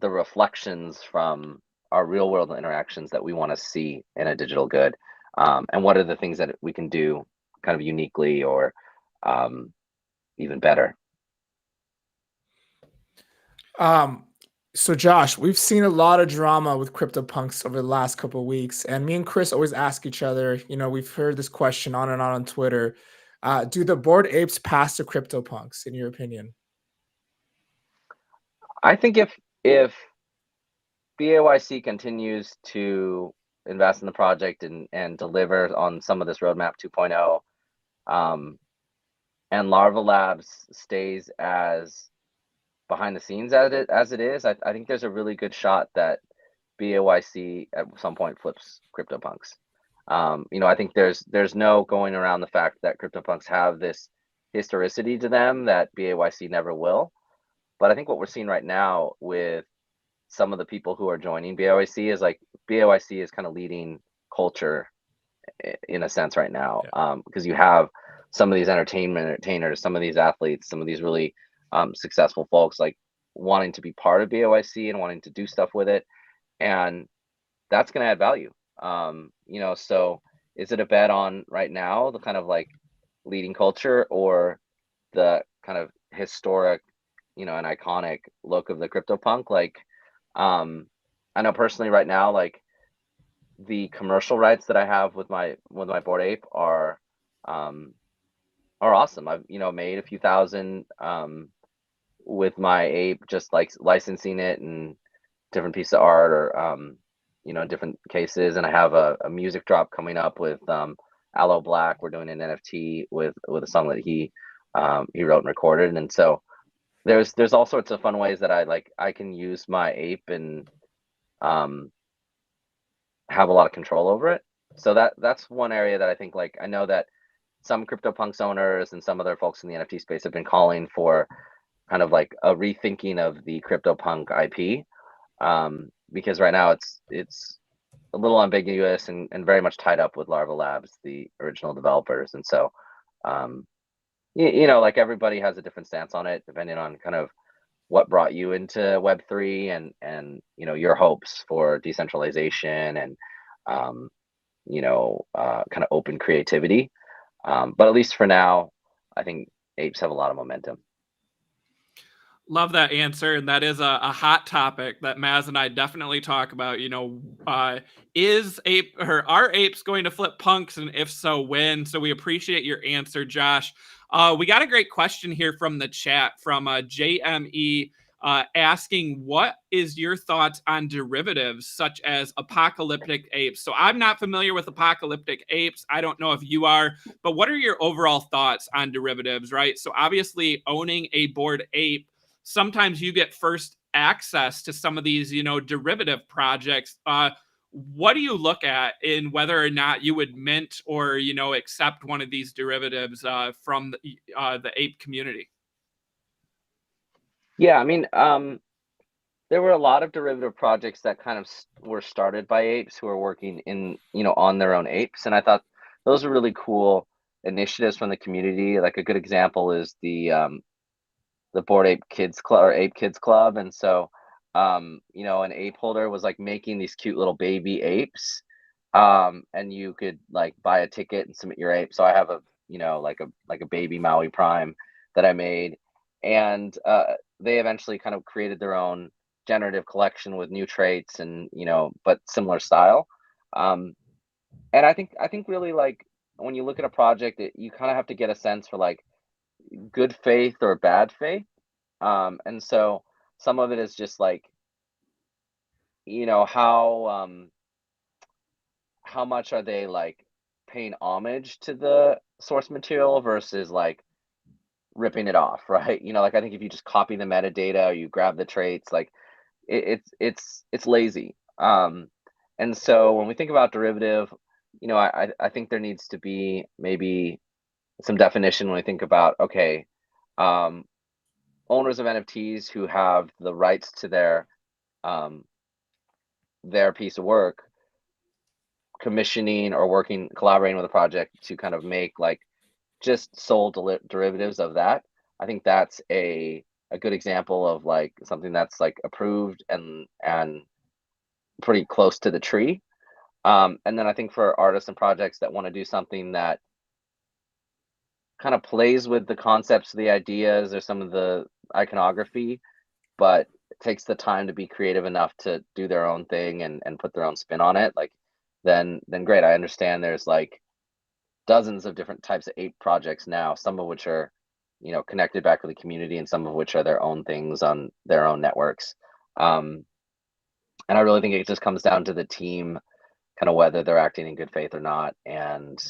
reflections from our real world interactions that we want to see in a digital good, and what are the things that we can do kind of uniquely or even better. So Josh, we've seen a lot of drama with CryptoPunks over the last couple of weeks, and me and Chris always ask each other, we've heard this question on and on Twitter. Do the Bored Apes pass the CryptoPunks, in your opinion? I think if BAYC continues to invest in the project and deliver on some of this roadmap 2.0, and Larva Labs stays as behind the scenes as it is, I think there's a really good shot that BAYC at some point flips CryptoPunks. I think there's no going around the fact that CryptoPunks have this historicity to them that BAYC never will. But I think what we're seeing right now with some of the people who are joining BAYC is like BAYC is kind of leading culture in a sense right now, because you have some of these entertainers, some of these athletes, some of these really successful folks like wanting to be part of BAYC and wanting to do stuff with it, and that's going to add value. So is it a bet on right now the kind of like leading culture, or the kind of historic, an iconic look of the CryptoPunk? Like, I know personally right now, like the commercial rights that I have with my Bored Ape are awesome. I've made a few thousand with my ape, just like licensing it and different pieces of art, or different cases. And I have a music drop coming up with Aloe Black. We're doing an NFT with a song that he wrote and recorded. And so there's all sorts of fun ways that I can use my ape and have a lot of control over it. So that's one area that I think, like, I know that some CryptoPunks owners and some other folks in the NFT space have been calling for kind of like a rethinking of the CryptoPunk IP, because right now it's a little ambiguous and very much tied up with Larva Labs, the original developers. And so like everybody has a different stance on it depending on kind of what brought you into Web3 and your hopes for decentralization and kind of open creativity. But at least for now, I think apes have a lot of momentum. Love that answer. And that is a hot topic that Maz and I definitely talk about. Is are apes going to flip punks? And if so, when? So we appreciate your answer, Josh. We got a great question here from the chat from JME asking, what is your thoughts on derivatives such as apocalyptic apes? So I'm not familiar with apocalyptic apes. I don't know if you are, but what are your overall thoughts on derivatives, right? So obviously owning a Bored Ape, sometimes you get first access to some of these, derivative projects. What do you look at in whether or not you would mint or, accept one of these derivatives from the ape community? Yeah, I mean, there were a lot of derivative projects that kind of were started by apes who are working in, on their own apes. And I thought those are really cool initiatives from the community. Like a good example is the Bored Ape Kids Club or Ape Kids Club. And so, an ape holder was like making these cute little baby apes. And you could like buy a ticket and submit your ape. So I have a, like a baby Maui Prime that I made. And they eventually kind of created their own generative collection with new traits and, but similar style. And I think really like when you look at a project, you kind of have to get a sense for like good faith or bad faith. And so some of it is just like, how much are they like paying homage to the source material versus like ripping it off, right? Like I think if you just copy the metadata or you grab the traits, like it's lazy. And so when we think about derivative, I think there needs to be maybe some definition when we think about, okay, owners of NFTs who have the rights to their piece of work, commissioning or collaborating with a project to kind of make like just sold derivatives of that. I think that's a good example of like something that's like approved and pretty close to the tree. And then I think for artists and projects that want to do something that kind of plays with the concepts, the ideas, or some of the iconography, but takes the time to be creative enough to do their own thing and put their own spin on it, like then great. I understand there's like dozens of different types of ape projects now, some of which are, connected back to the community and some of which are their own things on their own networks. And I really think it just comes down to the team, kind of whether they're acting in good faith or not, and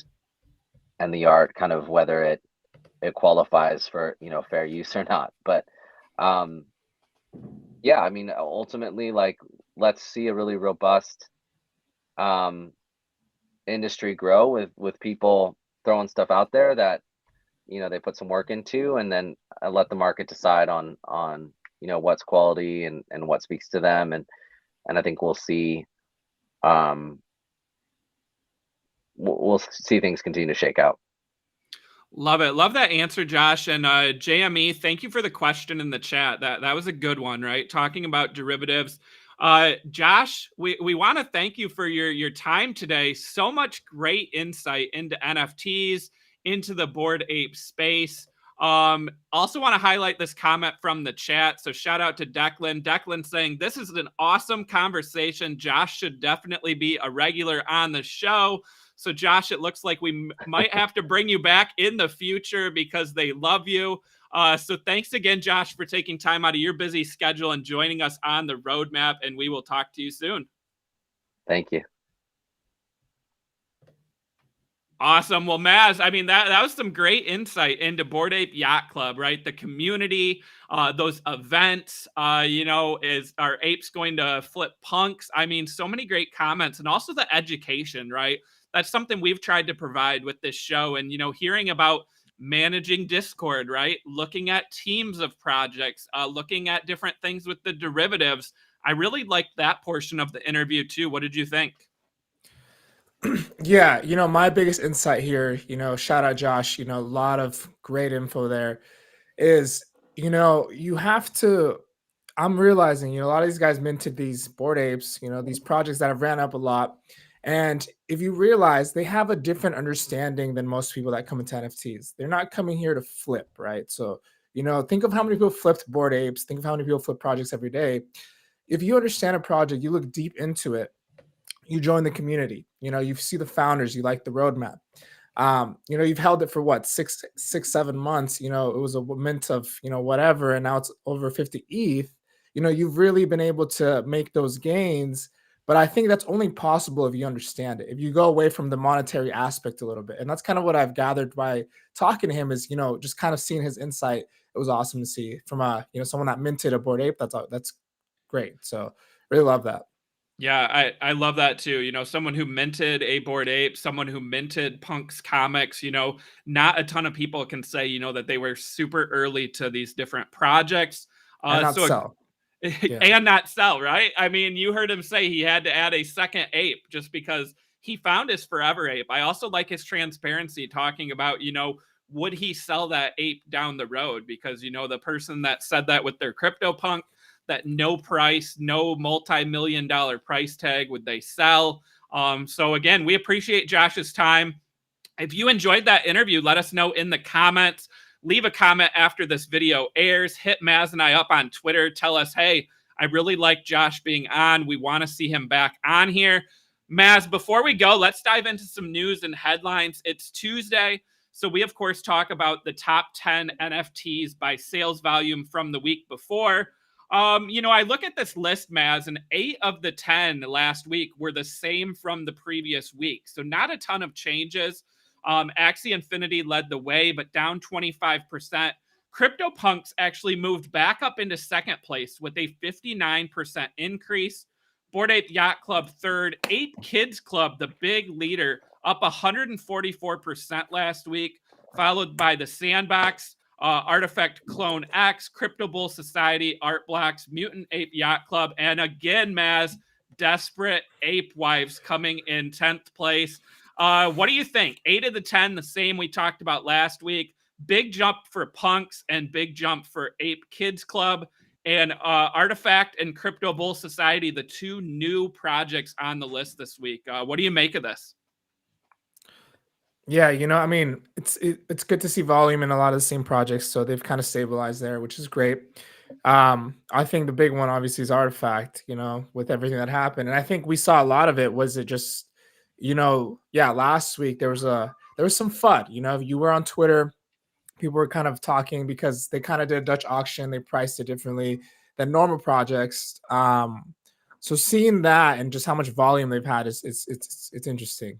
the art, kind of whether it qualifies for, fair use or not. But yeah, I mean, ultimately, like, let's see a really robust industry grow with people throwing stuff out there that, they put some work into, and then let the market decide on what's quality and what speaks to them. And I think we'll see we'll see things continue to shake out. Love it. Love that answer, Josh. And JME, thank you for the question in the chat. That was a good one, right? Talking about derivatives. Josh, we want to thank you for your time today. So much great insight into NFTs, into the Bored Ape space. Also want to highlight this comment from the chat. So shout out to Declan. Declan saying, this is an awesome conversation. Josh should definitely be a regular on the show. So Josh, it looks like we might have to bring you back in the future because they love you. So thanks again, Josh, for taking time out of your busy schedule and joining us on the roadmap. And we will talk to you soon. Thank you. Awesome. Well, Maz, I mean, that was some great insight into Bored Ape Yacht Club, right? The community, those events, is our apes going to flip punks? I mean, so many great comments, and also the education, right? That's something we've tried to provide with this show. And, hearing about managing Discord, right? Looking at teams of projects, looking at different things with the derivatives. I really liked that portion of the interview too. What did you think? Yeah, my biggest insight here, shout out Josh, a lot of great info there is, you have to, I'm realizing, a lot of these guys minted these Bored Apes, these projects that have ran up a lot. And if you realize, they have a different understanding than most people that come into NFTs. They're not coming here to flip, right? So, think of how many people flipped Bored Apes. Think of how many people flip projects every day. If you understand a project, you look deep into it, you join the community, you see the founders, you like the roadmap. You've held it for what, 7 months. It was a mint of, whatever, and now it's over 50 ETH. You've really been able to make those gains. But I think that's only possible if you understand it, if you go away from the monetary aspect a little bit. And that's kind of what I've gathered by talking to him, is, just kind of seeing his insight. It was awesome to see from someone that minted a Bored Ape. That's great. So really love that. Yeah, I love that too. Someone who minted a Bored Ape, someone who minted Punk's comics, not a ton of people can say, that they were super early to these different projects. And not sell. Yeah. And not sell, right? I mean, you heard him say he had to add a second ape just because he found his forever ape. I also like his transparency, talking about, would he sell that ape down the road? Because, the person that said that with their CryptoPunk, that no price, no multi-million-dollar price tag would they sell. So again, we appreciate Josh's time. If you enjoyed that interview, let us know in the comments. Leave a comment after this video airs. Hit Maz and I up on Twitter. Tell us, hey, I really like Josh being on. We want to see him back on here. Maz, before we go, let's dive into some news and headlines. It's Tuesday, so we, of course, talk about the top 10 NFTs by sales volume from the week before. I look at this list, Maz, and 8 of the 10 last week were the same from the previous week. So not a ton of changes. Axie Infinity led the way, but down 25%. CryptoPunks actually moved back up into second place with a 59% increase. Bored Ape Yacht Club third. Ape Kids Club, the big leader, up 144% last week, followed by the Sandbox, Artifact Clone X, Crypto Bull Society, Art Blocks, Mutant Ape Yacht Club, and again, Maz, Desperate Ape Wives coming in 10th place. What do you think? 8 of the 10, the same we talked about last week. Big jump for Punks and big jump for Ape Kids Club, and Artifact and Crypto Bull Society, the 2 new projects on the list this week. What do you make of this? Yeah, I mean, it's good to see volume in a lot of the same projects, so they've kind of stabilized there, which is great. I think the big one obviously is Artifact, with everything that happened. And I think we saw a lot of it. Was it just, last week there was some FUD. You were on Twitter, people were kind of talking because they kind of did a Dutch auction, they priced it differently than normal projects. So seeing that and just how much volume they've had is it's interesting.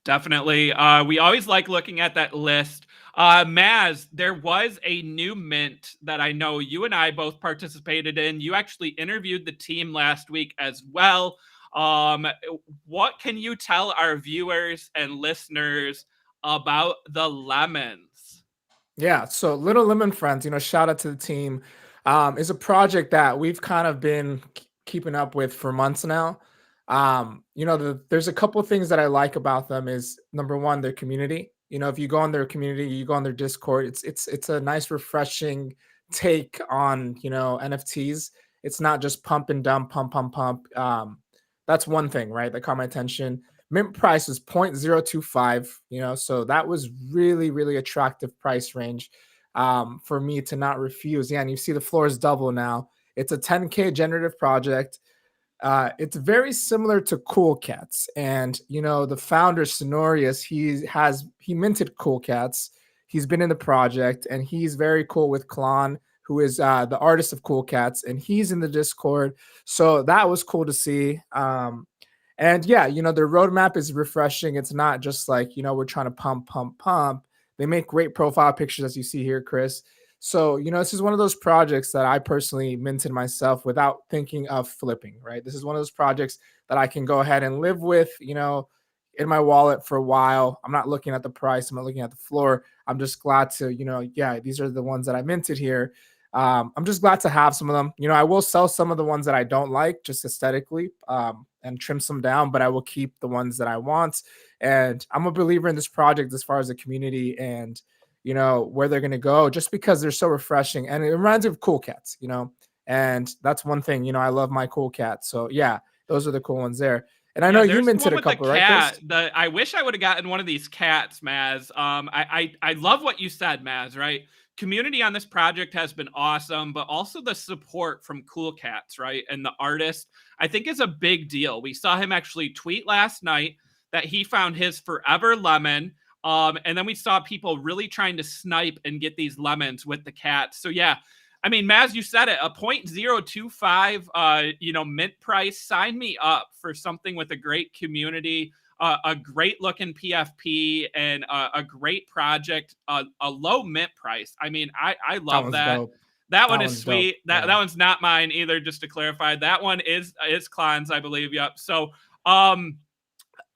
Definitely. We always like looking at that list. Maz, there was a new mint that I know you and I both participated in. You actually interviewed the team last week as well. What can you tell our viewers and listeners about the lemons? Yeah, so Little Lemon Friends, shout out to the team, is a project that we've kind of been keeping up with for months now. There's a couple of things that I like about them. Is number one, their community. If you go on their community, you go on their Discord, it's a nice, refreshing take on, NFTs. It's not just pump and dump, pump. That's one thing, right, that caught my attention. Mint price is 0.025, so that was really, really attractive price range for me to not refuse. Yeah, and you see the floor is double now. It's a 10K generative project. It's very similar to Cool Cats, and the founder Sonorius, he minted Cool Cats. He's been in the project, and he's very cool with Klon, who is the artist of Cool Cats, and he's in the Discord. So that was cool to see. And yeah, their roadmap is refreshing. It's not just like, we're trying to pump. They make great profile pictures, as you see here, Chris. So, this is one of those projects that I personally minted myself without thinking of flipping, right? This is one of those projects that I can go ahead and live with, in my wallet for a while. I'm not looking at the price. I'm not looking at the floor. I'm just glad to, these are the ones that I minted here. I'm just glad to have some of them. I will sell some of the ones that I don't like, just aesthetically, and trim some down, but I will keep the ones that I want. And I'm a believer in this project as far as the community and, where they're going to go, just because they're so refreshing. And it reminds me of Cool Cats, and that's one thing, I love my Cool Cats. So yeah, those are the cool ones there. And I Yeah, know you there's the minted one a with the couple, right, Chris? cat. I wish I would have gotten one of these cats, Maz. I love what you said, Maz, right? Community on this project has been awesome, but also the support from Cool Cats, right? And the artist, I think is a big deal. We saw him actually tweet last night that he found his forever lemon. And then we saw people really trying to snipe and get these lemons with the cats. So yeah, I mean, Maz, you said it, a 0.025, mint price. Sign me up for something with a great community, a great looking PFP, and a great project, a low mint price. I mean, I That love one's that. dope. That That one is one's dope. sweet. That Yeah. one's not mine either, just to clarify. That one is Klein's, I believe. Yep. So, um,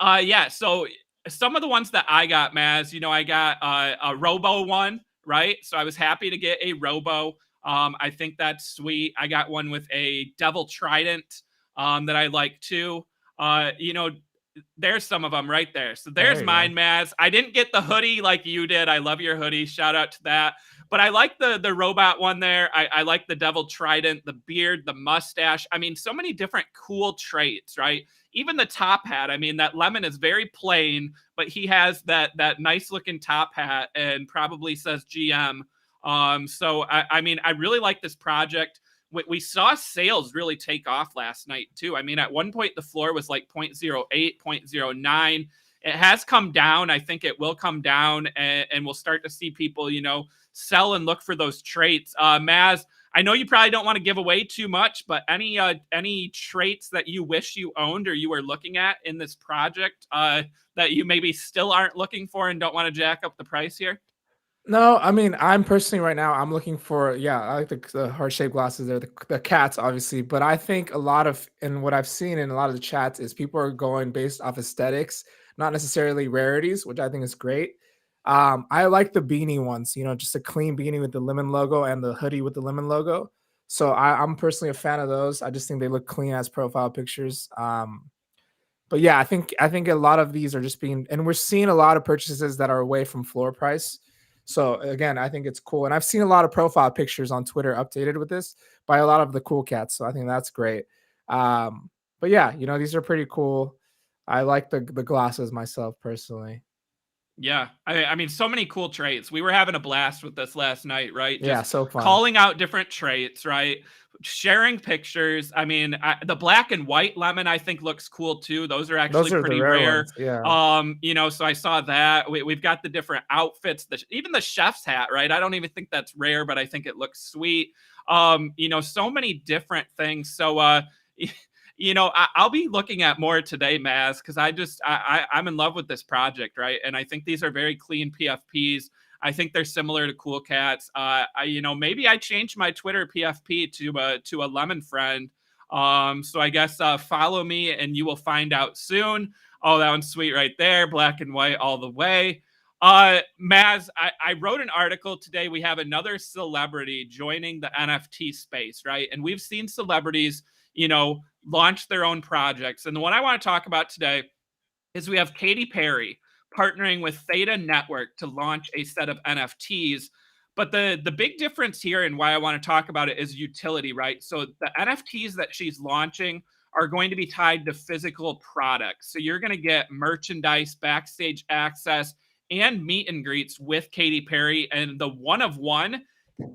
yeah. So some of the ones that I got, Maz, I got a Robo one, right? So I was happy to get a Robo. I think that's sweet. I got one with a Devil Trident that I like too. There's some of them right there. So There there's you go. mine, Maz. I didn't get the hoodie like you did. I love your hoodie. Shout out to that. But I like the robot one there. I like the Devil Trident, the beard, the mustache. I mean, so many different cool traits, right? Even the top hat. I mean, that lemon is very plain, but he has that nice looking top hat and probably says GM. So I mean, I really like this project. We saw sales really take off last night too. I mean, at one point the floor was like 0.08, 0.09. It has come down. I think it will come down, and we'll start to see people, sell and look for those traits. Maz, I know you probably don't want to give away too much, but any traits that you wish you owned or you were looking at in this project that you maybe still aren't looking for and don't want to jack up the price here? No, I mean, I'm personally right now, I'm looking for, yeah, I like the heart-shaped glasses there, the cats, obviously. But I think a lot of, and what I've seen in a lot of the chats is people are going based off aesthetics, not necessarily rarities, which I think is great. I like the beanie ones, just a clean beanie with the lemon logo and the hoodie with the lemon logo. So I'm personally a fan of those. I just think they look clean as profile pictures. But yeah, I think a lot of these are just being, and we're seeing a lot of purchases that are away from floor price. So again, I think it's cool, and I've seen a lot of profile pictures on Twitter updated with this by a lot of the cool cats. So I think that's great. But yeah, these are pretty cool. I like the glasses myself personally. Yeah. I mean, so many cool traits. We were having a blast with this last night, right? Yeah, Just so fun. calling out different traits, right? Sharing pictures. I mean, the black and white lemon, I think, looks cool too. Those are actually Those are the pretty rare rare. ones. Yeah. So I saw that. We've got the different outfits, even the chef's hat, right? I don't even think that's rare, but I think it looks sweet. So many different things. So I'll be looking at more today, Maz, because I'm in love with this project, right? And I think these are very clean PFPs. I think they're similar to Cool Cats. Maybe I changed my Twitter PFP to a lemon friend. So I guess follow me and you will find out soon. Oh, that one's sweet right there, black and white all the way. Maz, I wrote an article today. We have another celebrity joining the NFT space, right? And we've seen celebrities, launch their own projects. And the one I want to talk about today is we have Katy Perry partnering with Theta Network to launch a set of NFTs. But the big difference here and why I want to talk about it is utility, right? So the NFTs that she's launching are going to be tied to physical products. So you're going to get merchandise, backstage access, and meet and greets with Katy Perry. And the one of one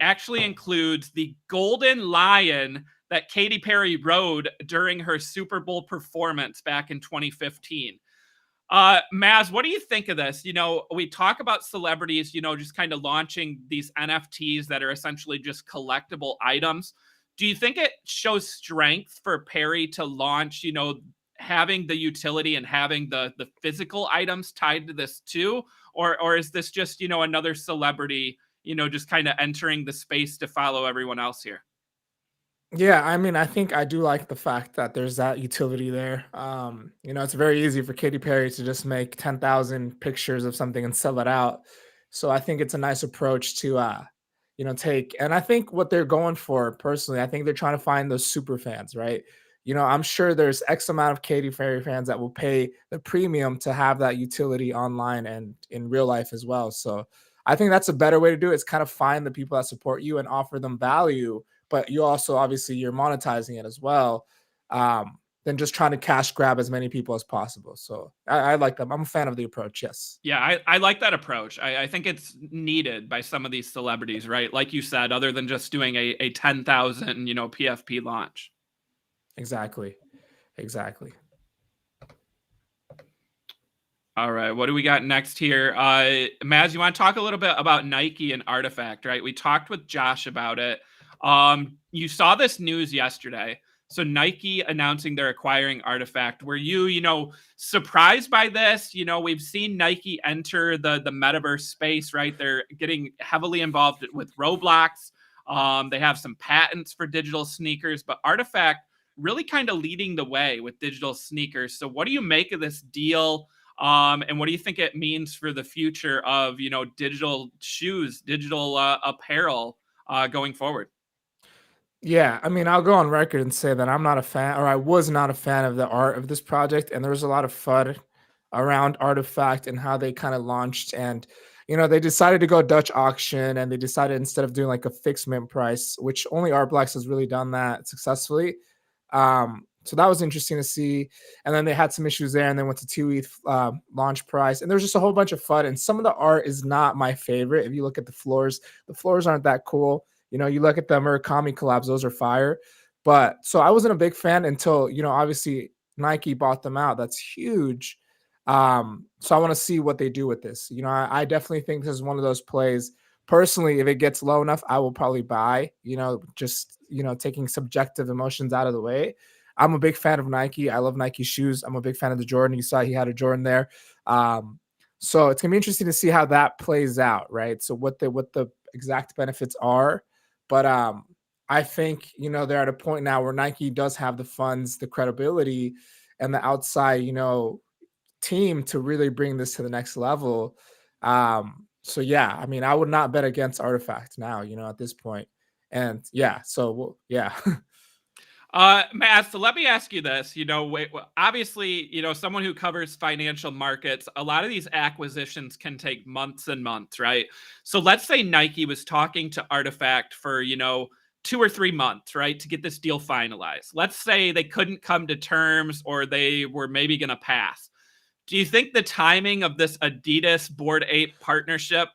actually includes the golden lion that Katy Perry rode during her Super Bowl performance back in 2015. Maz, what do you think of this? We talk about celebrities, just kind of launching these NFTs that are essentially just collectible items. Do you think it shows strength for Perry to launch, having the utility and having the physical items tied to this too? Or is this just, another celebrity, just kind of entering the space to follow everyone else here? Yeah, I mean, I think I do like the fact that there's that utility there. It's very easy for Katy Perry to just make 10,000 pictures of something and sell it out. So I think it's a nice approach to take, and I think what they're going for personally, I think they're trying to find those super fans, right? I'm sure there's X amount of Katy Perry fans that will pay the premium to have that utility online and in real life as well. So I think that's a better way to do it. It's kind of find the people that support you and offer them value, but you also obviously you're monetizing it as well. than just trying to cash grab as many people as possible. So I like them. I'm a fan of the approach. Yes. Yeah, I like that approach. I think it's needed by some of these celebrities, right? Like you said, other than just doing a 10,000, PFP launch. Exactly. All right, what do we got next here? Maz, you want to talk a little bit about Nike and Artifact, right? We talked with Josh about it. You saw this news yesterday. So Nike announcing they're acquiring Artifact. Were you, surprised by this? We've seen Nike enter the metaverse space, right? They're getting heavily involved with Roblox. They have some patents for digital sneakers, but Artifact really kind of leading the way with digital sneakers. So what do you make of this deal? And what do you think it means for the future of, digital shoes, digital apparel going forward? Yeah, I mean, I'll go on record and say that I'm not a fan, or I was not a fan of the art of this project, and there was a lot of FUD around Artifact and how they kind of launched. And they decided to go Dutch auction, and they decided instead of doing like a fixed mint price, which only Art Blacks has really done that successfully. So that was interesting to see. And then they had some issues there, and then went to 2 ETH launch price, and there's just a whole bunch of FUD. And some of the art is not my favorite. If you look at the floors aren't that cool. You look at the Murakami collabs; those are fire. But so I wasn't a big fan until obviously Nike bought them out. That's huge. So I want to see what they do with this. I definitely think this is one of those plays. Personally, if it gets low enough, I will probably buy. Just taking subjective emotions out of the way. I'm a big fan of Nike. I love Nike shoes. I'm a big fan of the Jordan. You saw he had a Jordan there. So it's gonna be interesting to see how that plays out, right? So what the exact benefits are. But I think they're at a point now where Nike does have the funds, the credibility, and the outside team to really bring this to the next level. So yeah, I mean, I would not bet against Artifact now, at this point. And yeah, so yeah. Matt, so let me ask you this. Obviously, someone who covers financial markets, a lot of these acquisitions can take months and months, right? So let's say Nike was talking to Artifact for, 2 or 3 months, right, to get this deal finalized. Let's say they couldn't come to terms, or they were maybe going to pass. Do you think the timing of this Adidas Bored Ape partnership,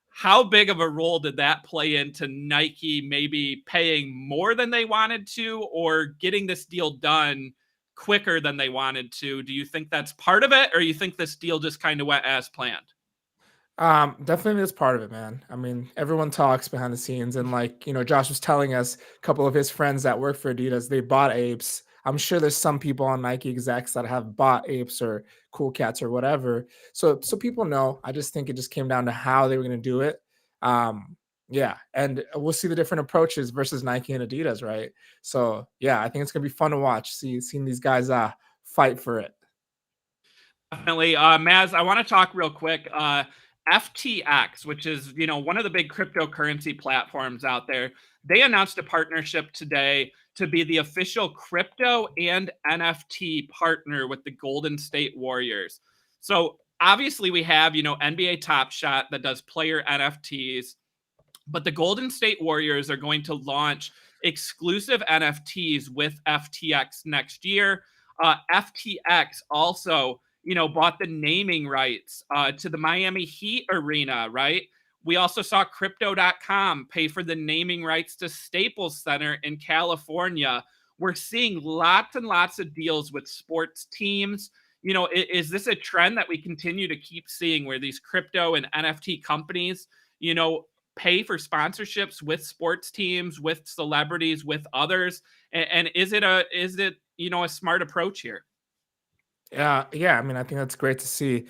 how big of a role did that play into Nike maybe paying more than they wanted to, or getting this deal done quicker than they wanted to? Do you think that's part of it, or you think this deal just kind of went as planned? Definitely that's part of it, man. I mean, everyone talks behind the scenes, and Josh was telling us a couple of his friends that work for Adidas, they bought Apes. I'm sure there's some people on Nike execs that have bought Apes or Cool Cats or whatever. So people know. I just think it just came down to how they were going to do it. Yeah, and we'll see the different approaches versus Nike and Adidas, right? So yeah, I think it's gonna be fun to watch, seeing these guys fight for it. Definitely. Maz, I want to talk real quick. FTX, which is, one of the big cryptocurrency platforms out there, they announced a partnership today to be the official crypto and NFT partner with the Golden State Warriors. So obviously we have, NBA Top Shot that does player NFTs, but the Golden State Warriors are going to launch exclusive NFTs with FTX next year. FTX also, bought the naming rights to the Miami Heat arena, right? We also saw Crypto.com pay for the naming rights to Staples Center in California. We're seeing lots and lots of deals with sports teams. Is this a trend that we continue to keep seeing, where these crypto and NFT companies, pay for sponsorships with sports teams, with celebrities, with others? And is it a smart approach here? Yeah. I mean, I think that's great to see.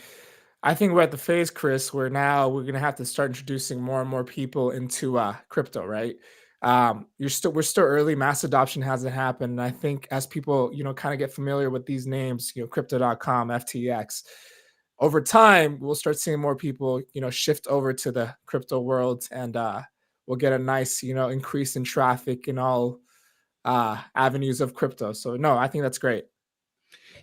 I think we're at the phase, Chris, where now we're gonna have to start introducing more and more people into crypto, right? We're still early. Mass adoption hasn't happened. And I think as people, kind of get familiar with these names, crypto.com, FTX, over time, we'll start seeing more people, shift over to the crypto world, and we'll get a nice, increase in traffic in all avenues of crypto. So no, I think that's great.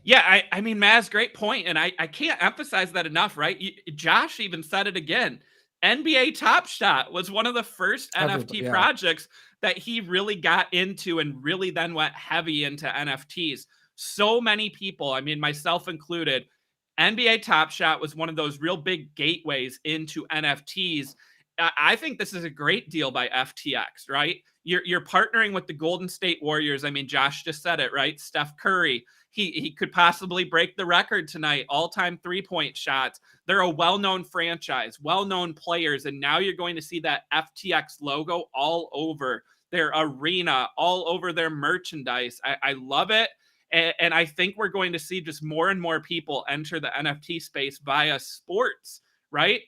Yeah, I mean, Maz, great point, and I can't emphasize that enough, right? Josh even said it again. NBA Top Shot was one of the first NFT Yeah. projects that he really got into, and really then went heavy into NFTs. so many people, I mean, myself included, NBA Top Shot was one of those real big gateways into NFTs. I think this is a great deal by FTX, right? You're partnering with the Golden State Warriors. I mean, Josh just said it, right? Steph Curry, he could possibly break the record tonight, all-time three-point shots. They're a well-known franchise, well-known players, and now you're going to see that FTX logo all over their arena, all over their merchandise. I love it. And I think we're going to see just more and more people enter the NFT space via sports, right?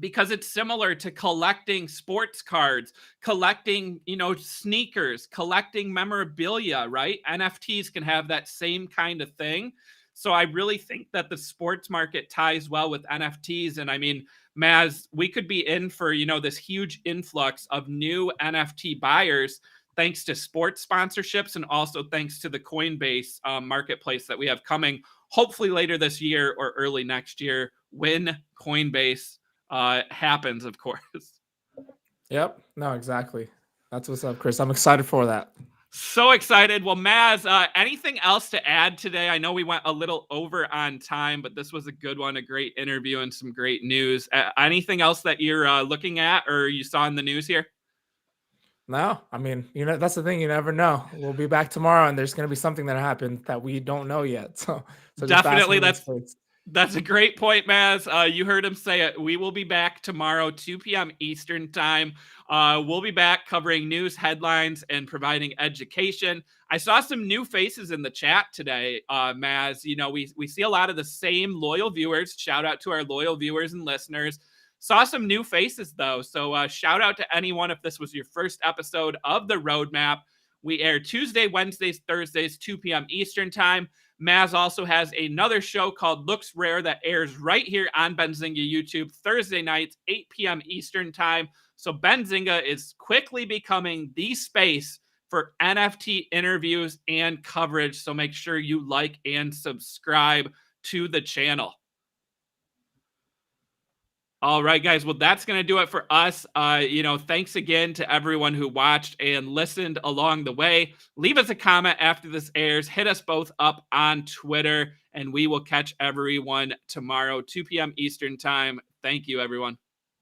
Because it's similar to collecting sports cards, collecting, sneakers, collecting memorabilia, right? NFTs can have that same kind of thing. So I really think that the sports market ties well with NFTs. And I mean, Maz, we could be in for, this huge influx of new NFT buyers thanks to sports sponsorships and also thanks to the Coinbase marketplace that we have coming hopefully later this year or early next year when Coinbase happens, of course. Yep. No, exactly. That's what's up, Chris. I'm excited for that. So excited. Well, Maz, anything else to add today? I know we went a little over on time, but this was a good one, a great interview and some great news. Anything else that you're looking at or you saw in the news here? No, I mean, that's the thing. You never know. We'll be back tomorrow, and there's going to be something that happened that we don't know yet. So definitely, that's a great point, Maz. You heard him say it. We will be back tomorrow, 2 p.m. Eastern time. We'll be back covering news, headlines, and providing education. I saw some new faces in the chat today, Maz. We see a lot of the same loyal viewers. Shout out to our loyal viewers and listeners. Saw some new faces, though. So shout out to anyone if this was your first episode of The Roadmap. We air Tuesday, Wednesdays, Thursdays, 2 p.m. Eastern time. Maz also has another show called Looks Rare that airs right here on Benzinga YouTube Thursday nights, 8 p.m. Eastern time. So Benzinga is quickly becoming the space for NFT interviews and coverage. So make sure you like and subscribe to the channel. All right, guys. Well, that's going to do it for us. Thanks again to everyone who watched and listened along the way. Leave us a comment after this airs. Hit us both up on Twitter, and we will catch everyone tomorrow, 2 p.m. Eastern time. Thank you, everyone.